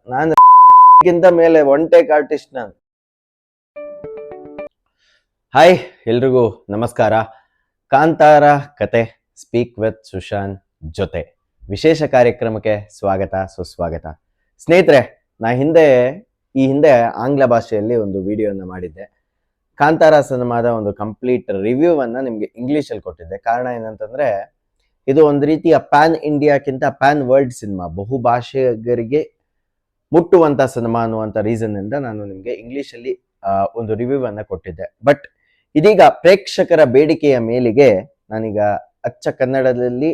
ನಾನು ಗಿಂತ ಮೇಲೆ ಒನ್ ಟೇಕ್ ಆರ್ಟಿಸ್ಟ್ ನಾನು. ಹಾಯ್, ಎಲ್ರಿಗೂ ನಮಸ್ಕಾರ. ಕಾಂತಾರ ಕತೆ ಸ್ಪೀಕ್ ವಿತ್ ಸುಶಾಂತ್ ಜೊತೆ ವಿಶೇಷ ಕಾರ್ಯಕ್ರಮಕ್ಕೆ ಸ್ವಾಗತ, ಸುಸ್ವಾಗತ. ಸ್ನೇಹಿತರೆ, ಈ ಹಿಂದೆ ಆಂಗ್ಲ ಭಾಷೆಯಲ್ಲಿ ಒಂದು ವಿಡಿಯೋನ ಮಾಡಿದ್ದೆ. ಕಾಂತಾರ ಸಿನಿಮಾದ ಒಂದು ಕಂಪ್ಲೀಟ್ ರಿವ್ಯೂ ಅನ್ನ ನಿಮ್ಗೆ ಇಂಗ್ಲಿಷಲ್ಲಿ ಕೊಟ್ಟಿದ್ದೆ. ಕಾರಣ ಏನಂತಂದ್ರೆ, ಇದು ಒಂದು ರೀತಿಯ ಪ್ಯಾನ್ ಇಂಡಿಯಾಕ್ಕಿಂತ ಪ್ಯಾನ್ ವರ್ಲ್ಡ್ ಸಿನಿಮಾ, ಬಹುಭಾಷಿಗರಿಗೆ ಮುಟ್ಟುವಂತ ಸಿನಿಮಾ ಅನ್ನುವಂಥ ರೀಸನ್ ಇಂದ ನಾನು ನಿಮ್ಗೆ ಇಂಗ್ಲಿಷಲ್ಲಿ ಒಂದು ರಿವ್ಯೂ ಅನ್ನ ಕೊಟ್ಟಿದ್ದೆ. ಬಟ್ ಇದೀಗ ಪ್ರೇಕ್ಷಕರ ಬೇಡಿಕೆಯ ಮೇಲಿಗೆ ನಾನೀಗ ಅಚ್ಚ ಕನ್ನಡದಲ್ಲಿ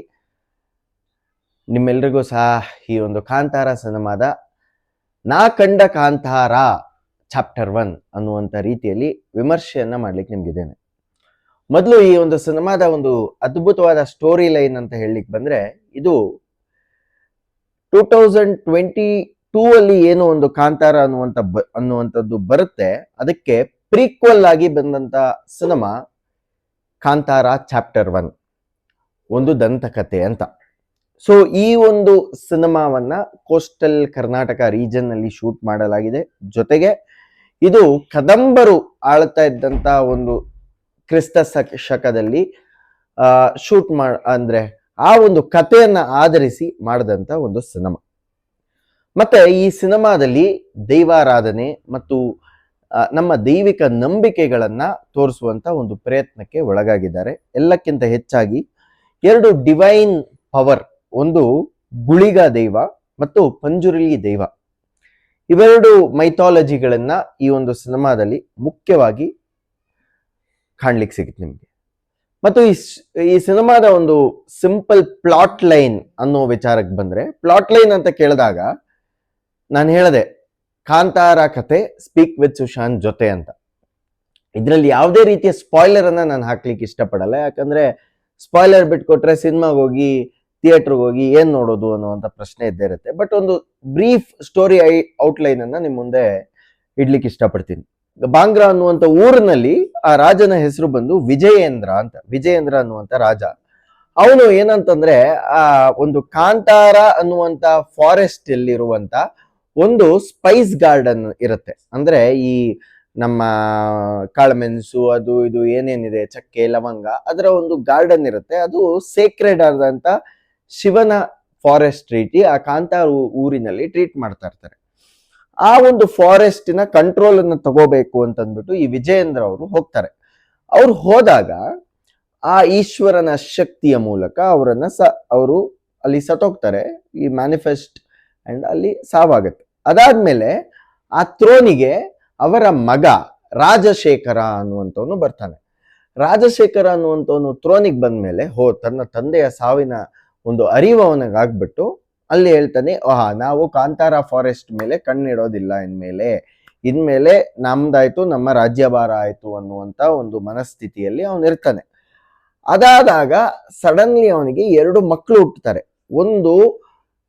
ನಿಮ್ಮೆಲ್ರಿಗೂ ಸಹ ಈ ಒಂದು ಕಾಂತಾರ ಸಿನಿಮಾದ ನಾ ಕಂಡ ಕಾಂತಾರ ಚಾಪ್ಟರ್ 1 ಅನ್ನುವಂಥ ರೀತಿಯಲ್ಲಿ ವಿಮರ್ಶೆಯನ್ನ ಮಾಡ್ಲಿಕ್ಕೆ ನಿಮ್ಗಿದ್ದೇನೆ. ಮೊದಲು ಈ ಒಂದು ಸಿನಿಮಾದ ಒಂದು ಅದ್ಭುತವಾದ ಸ್ಟೋರಿ ಲೈನ್ ಅಂತ ಹೇಳಲಿಕ್ಕೆ ಬಂದ್ರೆ, ಇದು 2022 ಅಲ್ಲಿ ಏನು ಒಂದು ಕಾಂತಾರ ಅನ್ನುವಂಥದ್ದು ಬರುತ್ತೆ, ಅದಕ್ಕೆ ಪ್ರೀಕ್ವಲ್ ಆಗಿ ಬಂದಂತ ಸಿನಿಮಾ ಕಾಂತಾರ ಚಾಪ್ಟರ್ 1, ಒಂದು ದಂತಕಥೆ ಅಂತ. ಸೊ ಈ ಒಂದು ಸಿನಿಮಾವನ್ನ ಕೋಸ್ಟಲ್ ಕರ್ನಾಟಕ ರೀಜನ್ ನಲ್ಲಿ ಶೂಟ್ ಮಾಡಲಾಗಿದೆ. ಜೊತೆಗೆ ಇದು ಕದಂಬರು ಆಳ್ತಾ ಇದ್ದಂತ ಒಂದು ಕ್ರಿಸ್ತ ಶಕದಲ್ಲಿ ಶೂಟ್ ಅಂದ್ರೆ ಆ ಒಂದು ಕಥೆಯನ್ನ ಆಧರಿಸಿ ಮಾಡಿದಂತ ಒಂದು ಸಿನಿಮಾ. ಮತ್ತೆ ಈ ಸಿನಿಮಾದಲ್ಲಿ ದೈವಾರಾಧನೆ ಮತ್ತು ನಮ್ಮ ದೈವಿಕ ನಂಬಿಕೆಗಳನ್ನ ತೋರಿಸುವಂತ ಒಂದು ಪ್ರಯತ್ನಕ್ಕೆ ಒಳಗಾಗಿದ್ದಾರೆ. ಎಲ್ಲಕ್ಕಿಂತ ಹೆಚ್ಚಾಗಿ 2 ಡಿವೈನ್ ಪವರ್, ಒಂದು ಗುಳಿಗ ದೈವ ಮತ್ತು ಪಂಜುರ್ಲಿ ದೈವ, ಇವೆರಡು ಮೈಥಾಲಜಿಗಳನ್ನ ಈ ಒಂದು ಸಿನಿಮಾದಲ್ಲಿ ಮುಖ್ಯವಾಗಿ ಕಾಣ್ಲಿಕ್ಕೆ ಸಿಗುತ್ತೆ ನಿಮ್ಗೆ. ಮತ್ತು ಈ ಸಿನಿಮಾದ ಒಂದು ಸಿಂಪಲ್ ಪ್ಲಾಟ್ ಲೈನ್ ಅನ್ನೋ ವಿಚಾರಕ್ಕೆ ಬಂದ್ರೆ, ಪ್ಲಾಟ್ ಲೈನ್ ಅಂತ ಕೇಳಿದಾಗ ನಾನು ಹೇಳಿದೆ ಕಾಂತಾರ ಕತೆ ಸ್ಪೀಕ್ ವಿತ್ ಸುಶಾಂತ್ ಜೊತೆ ಅಂತ. ಇದರಲ್ಲಿ ಯಾವುದೇ ರೀತಿಯ ಸ್ಪಾಯ್ಲರ್ ಅನ್ನ ನಾನು ಹಾಕ್ಲಿಕ್ಕೆ ಇಷ್ಟಪಡಲ್ಲ. ಯಾಕಂದ್ರೆ ಸ್ಪಾಯ್ಲರ್ ಬಿಟ್ಕೊಟ್ರೆ ಸಿನಿಮಾಗೆ ಹೋಗಿ ಥಿಯೇಟರ್ಗೆ ಹೋಗಿ ಏನ್ ನೋಡೋದು ಅನ್ನುವಂಥ ಪ್ರಶ್ನೆ ಇದ್ದೇ ಇರುತ್ತೆ. ಬಟ್ ಒಂದು ಬ್ರೀಫ್ ಸ್ಟೋರಿ ಔಟ್ಲೈನ್ ಅನ್ನ ನಿಮ್ ಮುಂದೆ ಇಡ್ಲಿಕ್ಕೆ ಇಷ್ಟಪಡ್ತೀನಿ. ಬಾಂಗ್ರಾ ಅನ್ನುವಂಥ ಊರಿನಲ್ಲಿ ಆ ರಾಜನ ಹೆಸರು ಬಂದು ವಿಜಯೇಂದ್ರ ಅಂತ. ವಿಜಯೇಂದ್ರ ಅನ್ನುವಂಥ ರಾಜ, ಅವನು ಏನಂತಂದ್ರೆ ಆ ಒಂದು ಕಾಂತಾರ ಅನ್ನುವಂಥ ಫಾರೆಸ್ಟ್ ಅಲ್ಲಿರುವಂತ ಒಂದು ಸ್ಪೈಸ್ ಗಾರ್ಡನ್ ಇರುತ್ತೆ. ಅಂದ್ರೆ ಈ ನಮ್ಮ ಕಾಳುಮೆಣಸು ಅದು ಇದು ಏನೇನಿದೆ, ಚಕ್ಕೆ ಲವಂಗ, ಅದರ ಒಂದು ಗಾರ್ಡನ್ ಇರುತ್ತೆ. ಅದು ಸೇಕ್ರೆಡ್ ಆದಂತ ಶಿವನ ಫಾರೆಸ್ಟ್ ರೀತಿ ಆ ಕಾಂತಾರ ಊರಿನಲ್ಲಿ ಟ್ರೀಟ್ ಮಾಡ್ತಾ ಇರ್ತಾರೆ. ಆ ಒಂದು ಫಾರೆಸ್ಟಿನ ಕಂಟ್ರೋಲ್ ಅನ್ನು ತಗೋಬೇಕು ಅಂತಂದ್ಬಿಟ್ಟು ಈ ವಿಜಯೇಂದ್ರ ಅವರು ಹೋಗ್ತಾರೆ. ಅವ್ರು ಹೋದಾಗ ಆ ಈಶ್ವರನ ಶಕ್ತಿಯ ಮೂಲಕ ಅವರು ಅಲ್ಲಿ ಸತ್ತೋಗ್ತಾರೆ. ಈ ಮ್ಯಾನಿಫೆಸ್ಟ್ ಅಂಡ್ ಅಲ್ಲಿ ಸಾವಾಗುತ್ತೆ. ಅದಾದ್ಮೇಲೆ ಆ ಥ್ರೋನಿಗೆ ಅವರ ಮಗ ರಾಜಶೇಖರ ಅನ್ನುವಂಥವನು ಬರ್ತಾನೆ. ರಾಜಶೇಖರ ಅನ್ನುವಂಥವನು ಥ್ರೋನಿಗೆ ಬಂದ್ಮೇಲೆ ತನ್ನ ತಂದೆಯ ಸಾವಿನ ಒಂದು ಅರಿವು ಅವನಿಗಾಗ್ಬಿಟ್ಟು ಅಲ್ಲಿ ಹೇಳ್ತಾನೆ, ನಾವು ಕಾಂತಾರ ಫಾರೆಸ್ಟ್ ಮೇಲೆ ಕಣ್ಣಿಡೋದಿಲ್ಲ, ಇನ್ಮೇಲೆ ನಮ್ದಾಯ್ತು, ನಮ್ಮ ರಾಜ್ಯಭಾರ ಆಯ್ತು ಅನ್ನುವಂತ ಒಂದು ಮನಸ್ಥಿತಿಯಲ್ಲಿ ಅವನಿರ್ತಾನೆ. ಅದಾದಾಗ ಸಡನ್ಲಿ ಅವನಿಗೆ 2 ಮಕ್ಕಳು ಹುಟ್ಟುತ್ತಾರೆ. ಒಂದು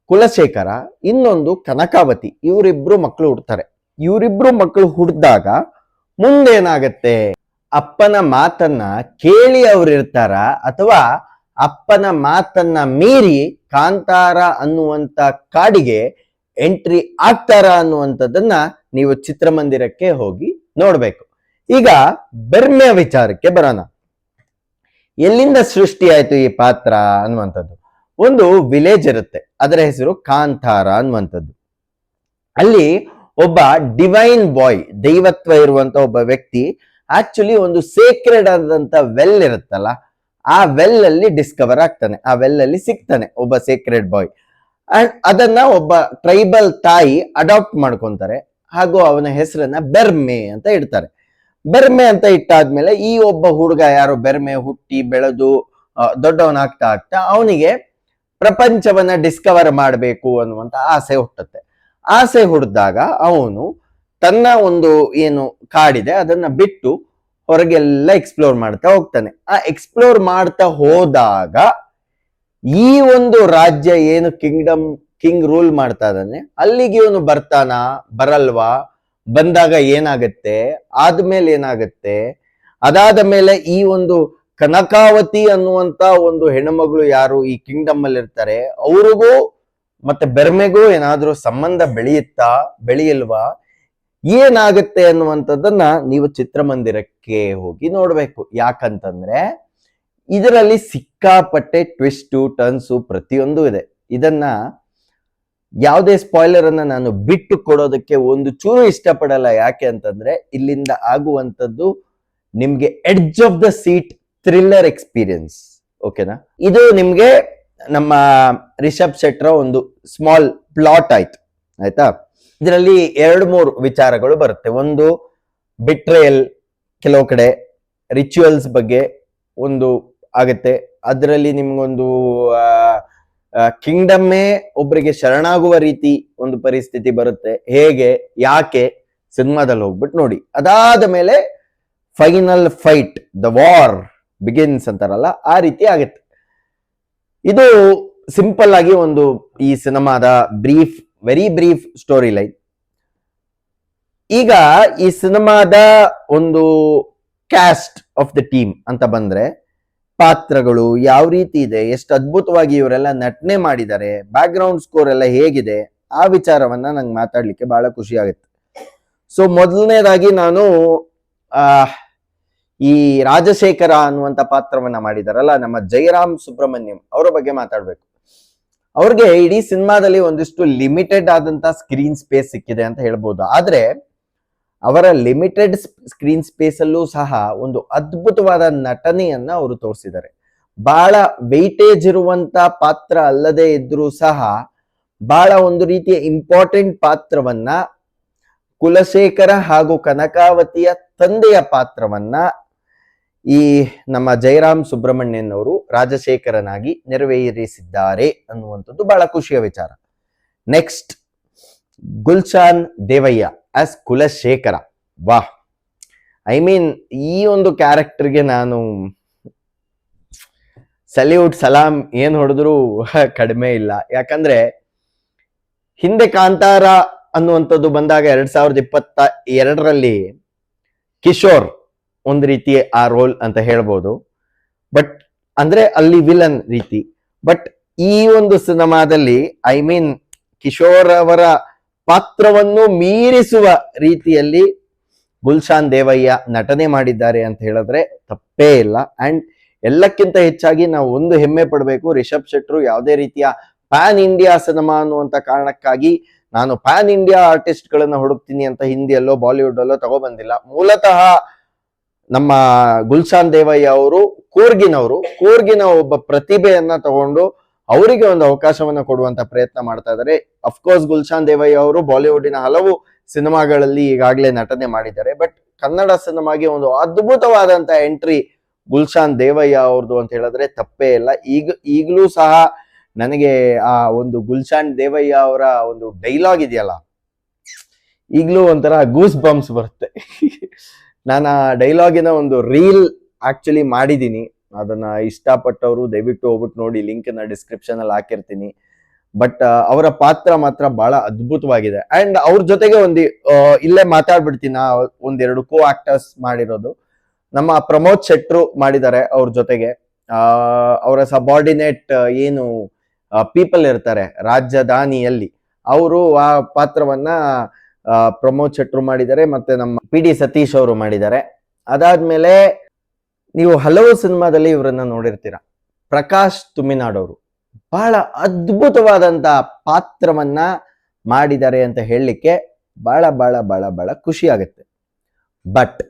ಕುಲಶೇಖರ, ಇನ್ನೊಂದು ಕನಕಾವತಿ. ಇವರಿಬ್ರು ಮಕ್ಕಳು ಹುಡ್ತಾರೆ. ಇವರಿಬ್ರು ಮಕ್ಕಳು ಹುಟ್ಟಿದಾಗ ಮುಂದೇನಾಗತ್ತೆ? ಅಪ್ಪನ ಮಾತನ್ನ ಕೇಳಿ ಅವ್ರಿರ್ತಾರ ಅಥವಾ ಅಪ್ಪನ ಮಾತನ್ನ ಮೀರಿ ಕಾಂತಾರ ಅನ್ನುವಂತ ಕಾಡಿಗೆ ಎಂಟ್ರಿ ಆಗ್ತಾರ ಅನ್ನುವಂಥದ್ದನ್ನ ನೀವು ಚಿತ್ರಮಂದಿರಕ್ಕೆ ಹೋಗಿ ನೋಡ್ಬೇಕು. ಈಗ ಬೆರ್ಮೆಯ ವಿಚಾರಕ್ಕೆ ಬರೋಣ. ಎಲ್ಲಿಂದ ಸೃಷ್ಟಿ ಆಯ್ತು ಈ ಪಾತ್ರ ಅನ್ನುವಂಥದ್ದು? ಒಂದು ವಿಲೇಜ್ ಇರುತ್ತೆ, ಅದರ ಹೆಸರು ಕಾಂತಾರ ಅನ್ನುವಂಥದ್ದು. ಅಲ್ಲಿ ಒಬ್ಬ ಡಿವೈನ್ ಬಾಯ್, ದೈವತ್ವ ಇರುವಂತ ಒಬ್ಬ ವ್ಯಕ್ತಿ ಆಕ್ಚುಲಿ ಒಂದು ಸೇಕ್ರೆಡ್ ಆದಂತ ವೆಲ್ ಇರುತ್ತಲ್ಲ, ಆ ವೆಲ್ ಅಲ್ಲಿ ಡಿಸ್ಕವರ್ ಆಗ್ತಾನೆ, ಆ ವೆಲ್ ಅಲ್ಲಿ ಸಿಗ್ತಾನೆ ಒಬ್ಬ ಸೇಕ್ರೆಡ್ ಬಾಯ್. ಅಂಡ್ ಅದನ್ನ ಒಬ್ಬ ಟ್ರೈಬಲ್ ತಾಯಿ ಅಡಾಪ್ಟ್ ಮಾಡ್ಕೊಂತಾರೆ. ಹಾಗೂ ಅವನ ಹೆಸರನ್ನ ಬೆರ್ಮೆ ಅಂತ ಇಡ್ತಾರೆ. ಬೆರ್ಮೆ ಅಂತ ಇಟ್ಟಾದ್ಮೇಲೆ ಈ ಒಬ್ಬ ಹುಡುಗ ಯಾರು ಬೆರ್ಮೆ ಹುಟ್ಟಿ ಬೆಳೆದು ದೊಡ್ಡವನಾಗ್ತಾ ಆಗ್ತಾ ಅವನಿಗೆ ಪ್ರಪಂಚವನ್ನ ಡಿಸ್ಕವರ್ ಮಾಡಬೇಕು ಅನ್ನುವಂತ ಆಸೆ ಹುಟ್ಟುತ್ತೆ. ಆಸೆ ಹುಟ್ಟಿದಾಗ ಅವನು ತನ್ನ ಒಂದು ಏನು ಕಾಡಿದೆ ಅದನ್ನ ಬಿಟ್ಟು ಹೊರಗೆಲ್ಲ ಎಕ್ಸ್ಪ್ಲೋರ್ ಮಾಡ್ತಾ ಹೋಗ್ತಾನೆ. ಆ ಎಕ್ಸ್ಪ್ಲೋರ್ ಮಾಡ್ತಾ ಹೋದಾಗ ಈ ಒಂದು ರಾಜ್ಯ ಏನು ಕಿಂಗ್ ರೂಲ್ ಮಾಡ್ತಾ ಇದ್ದಾನೆ, ಅಲ್ಲಿಗೆ ಇವನು ಬರ್ತಾನ, ಬರಲ್ವಾ? ಬಂದಾಗ ಏನಾಗತ್ತೆ? ಆದ್ಮೇಲೆ ಏನಾಗತ್ತೆ? ಅದಾದ ಮೇಲೆ ಈ ಒಂದು ಕನಕಾವತಿ ಅನ್ನುವಂತ ಒಂದು ಹೆಣ್ಣುಮಗಳು ಯಾರು ಈ ಕಿಂಗ್ಡಮ್ ಅಲ್ಲಿ ಇರ್ತಾರೆ, ಅವ್ರಿಗೂ ಮತ್ತೆ ಬೆರ್ಮೆಗೂ ಏನಾದ್ರೂ ಸಂಬಂಧ ಬೆಳೆಯುತ್ತಾ ಬೆಳೆಯಲ್ವಾ, ಏನಾಗುತ್ತೆ ಅನ್ನುವಂಥದ್ದನ್ನ ನೀವು ಚಿತ್ರಮಂದಿರಕ್ಕೆ ಹೋಗಿ ನೋಡ್ಬೇಕು. ಯಾಕಂತಂದ್ರೆ ಇದರಲ್ಲಿ ಸಿಕ್ಕಾಪಟ್ಟೆ ಟ್ವಿಸ್ಟು ಟರ್ನ್ಸು ಪ್ರತಿಯೊಂದು ಇದೆ. ಇದನ್ನ ಯಾವುದೇ ಸ್ಪಾಯ್ಲರ್ ಅನ್ನ ನಾನು ಬಿಟ್ಟು ಕೊಡೋದಕ್ಕೆ ಒಂದು ಚೂರು ಇಷ್ಟಪಡಲ್ಲ. ಯಾಕೆ ಅಂತಂದ್ರೆ ಇಲ್ಲಿಂದ ಆಗುವಂಥದ್ದು ನಿಮ್ಗೆ edge of the seat thriller experience. ಓಕೆನಾ? ಇದು ನಿಮ್ಗೆ ನಮ್ಮ ರಿಷಬ್ ಶೆಟ್ರ ಒಂದು ಸ್ಮಾಲ್ ಪ್ಲಾಟ್ ಆಯ್ತು, ಆಯ್ತಾ? ಇದರಲ್ಲಿ 2-3 ವಿಚಾರಗಳು ಬರುತ್ತೆ. ಒಂದು ಬಿಟ್ರೇಯಲ್, ಕೆಲವು ಕಡೆ ರಿಚುವಲ್ಸ್ ಬಗ್ಗೆ ಒಂದು ಆಗತ್ತೆ. ಅದರಲ್ಲಿ ನಿಮ್ಗೊಂದು ಕಿಂಗ್ಡಮ್ಮೇ ಒಬ್ಬರಿಗೆ ಶರಣಾಗುವ ರೀತಿ ಒಂದು ಪರಿಸ್ಥಿತಿ ಬರುತ್ತೆ. ಹೇಗೆ, ಯಾಕೆ, ಸಿನಿಮಾದಲ್ಲಿ ಹೋಗ್ಬಿಟ್ಟು ನೋಡಿ. ಅದಾದ ಮೇಲೆ final fight, the war begins ಅಂತಾರಲ್ಲ, ಆ ರೀತಿ ಆಗುತ್ತೆ. ಇದು ಸಿಂಪಲ್ ಆಗಿ ಒಂದು ಈ ಸಿನಿಮಾದ brief, very brief story line. ಈಗ ಈ ಸಿನಿಮಾದ ಒಂದು ಕ್ಯಾಸ್ಟ್ ಆಫ್ ದ ಟೀಮ್ ಅಂತ ಬಂದ್ರೆ, ಪಾತ್ರಗಳು ಯಾವ ರೀತಿ ಇದೆ, ಎಷ್ಟು ಅದ್ಭುತವಾಗಿ ಇವರೆಲ್ಲ ನಟನೆ ಮಾಡಿದ್ದಾರೆ, ಬ್ಯಾಕ್ ಗ್ರೌಂಡ್ ಸ್ಕೋರ್ ಎಲ್ಲ ಹೇಗಿದೆ, ಆ ವಿಚಾರವನ್ನ ನಂಗೆ ಮಾತಾಡ್ಲಿಕ್ಕೆ ಬಹಳ ಖುಷಿ ಆಗುತ್ತೆ. ಸೊ ಮೊದಲನೇದಾಗಿ ನಾನು ಈ ರಾಜಶೇಖರ ಅನ್ನುವಂತ ಪಾತ್ರವನ್ನ ಮಾಡಿದಾರಲ್ಲ ನಮ್ಮ ಜಯರಾಮ್ ಸುಬ್ರಹ್ಮಣ್ಯಂ ಅವರ ಬಗ್ಗೆ ಮಾತಾಡ್ಬೇಕು. ಅವ್ರಿಗೆ ಇಡೀ ಸಿನಿಮಾದಲ್ಲಿ ಒಂದಿಷ್ಟು ಲಿಮಿಟೆಡ್ ಆದಂತ ಸ್ಕ್ರೀನ್ ಸ್ಪೇಸ್ ಸಿಕ್ಕಿದೆ ಅಂತ ಹೇಳ್ಬೋದು. ಆದ್ರೆ ಅವರ ಲಿಮಿಟೆಡ್ ಸ್ಕ್ರೀನ್ ಸ್ಪೇಸ್ ಅಲ್ಲೂ ಸಹ ಒಂದು ಅದ್ಭುತವಾದ ನಟನೆಯನ್ನ ಅವರು ತೋರಿಸಿದ್ದಾರೆ. ಬಹಳ ವೆಯ್ಟೇಜ್ ಇರುವಂತ ಪಾತ್ರ ಅಲ್ಲದೆ ಇದ್ರೂ ಸಹ ಬಹಳ ಒಂದು ರೀತಿಯ ಇಂಪಾರ್ಟೆಂಟ್ ಪಾತ್ರವನ್ನ, ಕುಲಶೇಖರ ಹಾಗೂ ಕನಕಾವತಿಯ ತಂದೆಯ ಪಾತ್ರವನ್ನ ಈ ನಮ್ಮ ಜಯರಾಮ್ ಸುಬ್ರಹ್ಮಣ್ಯನ್ ಅವರು ರಾಜಶೇಖರನಾಗಿ ನೆರವೇರಿಸಿದ್ದಾರೆ ಅನ್ನುವಂಥದ್ದು ಬಹಳ ಖುಷಿಯ ವಿಚಾರ. Next, Gulshan Devaiah as Kulashekhara. ವಾಹ್, ಐ ಮೀನ್ ಈ ಒಂದು ಕ್ಯಾರೆಕ್ಟರ್ಗೆ ನಾನು ಸಲ್ಯೂಟ್, ಸಲಾಂ ಏನ್ ಹೊಡೆದ್ರು ಕಡಿಮೆ ಇಲ್ಲ. ಯಾಕಂದ್ರೆ ಹಿಂದೆ ಕಾಂತಾರ ಅನ್ನುವಂಥದ್ದು ಬಂದಾಗ 2022ರಲ್ಲಿ ಕಿಶೋರ್ ಒಂದು ರೀತಿ ಆ ರೋಲ್ ಅಂತ ಹೇಳ್ಬೋದು, ಬಟ್ ಅಂದ್ರೆ ಅಲ್ಲಿ ವಿಲನ್ ರೀತಿ. ಬಟ್ ಈ ಒಂದು ಸಿನಿಮಾದಲ್ಲಿ ಐ ಮೀನ್ ಕಿಶೋರ್ ಅವರ ಪಾತ್ರವನ್ನು ಮೀರಿಸುವ ರೀತಿಯಲ್ಲಿ ಗುಲ್ಶಾನ್ ದೇವಯ್ಯ ನಟನೆ ಮಾಡಿದ್ದಾರೆ ಅಂತ ಹೇಳಿದ್ರೆ ತಪ್ಪೇ ಇಲ್ಲ. ಅಂಡ್ ಎಲ್ಲಕ್ಕಿಂತ ಹೆಚ್ಚಾಗಿ ನಾವು ಒಂದು ಹೆಮ್ಮೆ ಪಡಬೇಕು, ರಿಷಬ್ ಶೆಟ್ರು ಯಾವುದೇ ರೀತಿಯ ಪ್ಯಾನ್ ಇಂಡಿಯಾ ಸಿನಿಮಾ ಅನ್ನುವಂತ ಕಾರಣಕ್ಕಾಗಿ ನಾನು ಪ್ಯಾನ್ ಇಂಡಿಯಾ ಆರ್ಟಿಸ್ಟ್ ಗಳನ್ನ ಹುಡುಕ್ತೀನಿ ಅಂತ ಹಿಂದಿಯಲ್ಲೋ ಬಾಲಿವುಡ್ ಅಲ್ಲೋ ತಗೊಬಂದಿಲ್ಲ. ಮೂಲತಃ ನಮ್ಮ ಗುಲ್ಶಾನ್ ದೇವಯ್ಯ ಅವರು ಕೂರ್ಗಿನ ಒಬ್ಬ ಪ್ರತಿಭೆಯನ್ನ ತಗೊಂಡು ಅವರಿಗೆ ಒಂದು ಅವಕಾಶವನ್ನ ಕೊಡುವಂತ ಪ್ರಯತ್ನ ಮಾಡ್ತಾ ಇದ್ದಾರೆ. ಅಫ್ಕೋರ್ಸ್ ಗುಲ್ಶಾನ್ ದೇವಯ್ಯ ಅವರು ಬಾಲಿವುಡಿನ ಹಲವು ಸಿನಿಮಾಗಳಲ್ಲಿ ಈಗಾಗಲೇ ನಟನೆ ಮಾಡಿದ್ದಾರೆ. ಬಟ್ ಕನ್ನಡ ಸಿನಿಮಾಗೆ ಒಂದು ಅದ್ಭುತವಾದಂತ ಎಂಟ್ರಿ ಗುಲ್ಶಾನ್ ದೇವಯ್ಯ ಅವ್ರದ್ದು ಅಂತ ಹೇಳಿದ್ರೆ ತಪ್ಪೇ ಇಲ್ಲ. ಈಗಲೂ ಸಹ ನನಗೆ ಆ ಒಂದು ಗುಲ್ಶಾನ್ ದೇವಯ್ಯ ಅವರ ಒಂದು ಡೈಲಾಗ್ ಇದೆಯಲ್ಲ, ಈಗಲೂ ಒಂಥರ ಗೂಸ್ ಬಂಪ್ಸ್ ಬರುತ್ತೆ. ನಾನು ಆ ಡೈಲಾಗಿನ ಒಂದು ರೀಲ್ ಆಕ್ಚುಲಿ ಮಾಡಿದ್ದೀನಿ. ಅದನ್ನ ಇಷ್ಟಪಟ್ಟವರು ದಯವಿಟ್ಟು ಹೋಗ್ಬಿಟ್ಟು ನೋಡಿ, ಲಿಂಕ್ ನ ಡಿಸ್ಕ್ರಿಪ್ಷನ್ ಅಲ್ಲಿ ಹಾಕಿರ್ತೀನಿ. ಬಟ್ ಅವರ ಪಾತ್ರ ಮಾತ್ರ ಬಹಳ ಅದ್ಭುತವಾಗಿದೆ. ಅಂಡ್ ಅವ್ರ ಜೊತೆಗೆ ಇಲ್ಲೇ ಮಾತಾಡ್ಬಿಡ್ತೀನಿ, ಒಂದೆರಡು ಕೋ ಆಕ್ಟರ್ಸ್ ಮಾಡಿರೋದು ನಮ್ಮ ಪ್ರಮೋದ್ ಶೆಟ್ರು ಮಾಡಿದ್ದಾರೆ. ಅವ್ರ ಜೊತೆಗೆ ಅವರ ಸಬಾರ್ಡಿನೇಟ್ ಏನು ಪೀಪಲ್ ಇರ್ತಾರೆ ರಾಜಧಾನಿಯಲ್ಲಿ, ಅವರು ಆ ಪಾತ್ರವನ್ನ ಪ್ರಮೋದ್ ಶೆಟ್ರು ಮಾಡಿದ್ದಾರೆ, ಮತ್ತೆ ನಮ್ಮ PD ಸತೀಶ್ ಅವರು ಮಾಡಿದ್ದಾರೆ. ಅದಾದ್ಮೇಲೆ ನೀವು ಹಲವು ಸಿನಿಮಾದಲ್ಲಿ ಇವರನ್ನ ನೋಡಿರ್ತೀರ. ಪ್ರಕಾಶ್ ತುಮಿನಾಡವರು ಬಹಳ ಅದ್ಭುತವಾದಂತ ಪಾತ್ರವನ್ನ ಮಾಡಿದ್ದಾರೆ ಅಂತ ಹೇಳಲಿಕ್ಕೆ ಬಹಳ ಬಹಳ ಬಹಳ ಬಹಳ ಖುಷಿ ಆಗುತ್ತೆ. ಬಟ್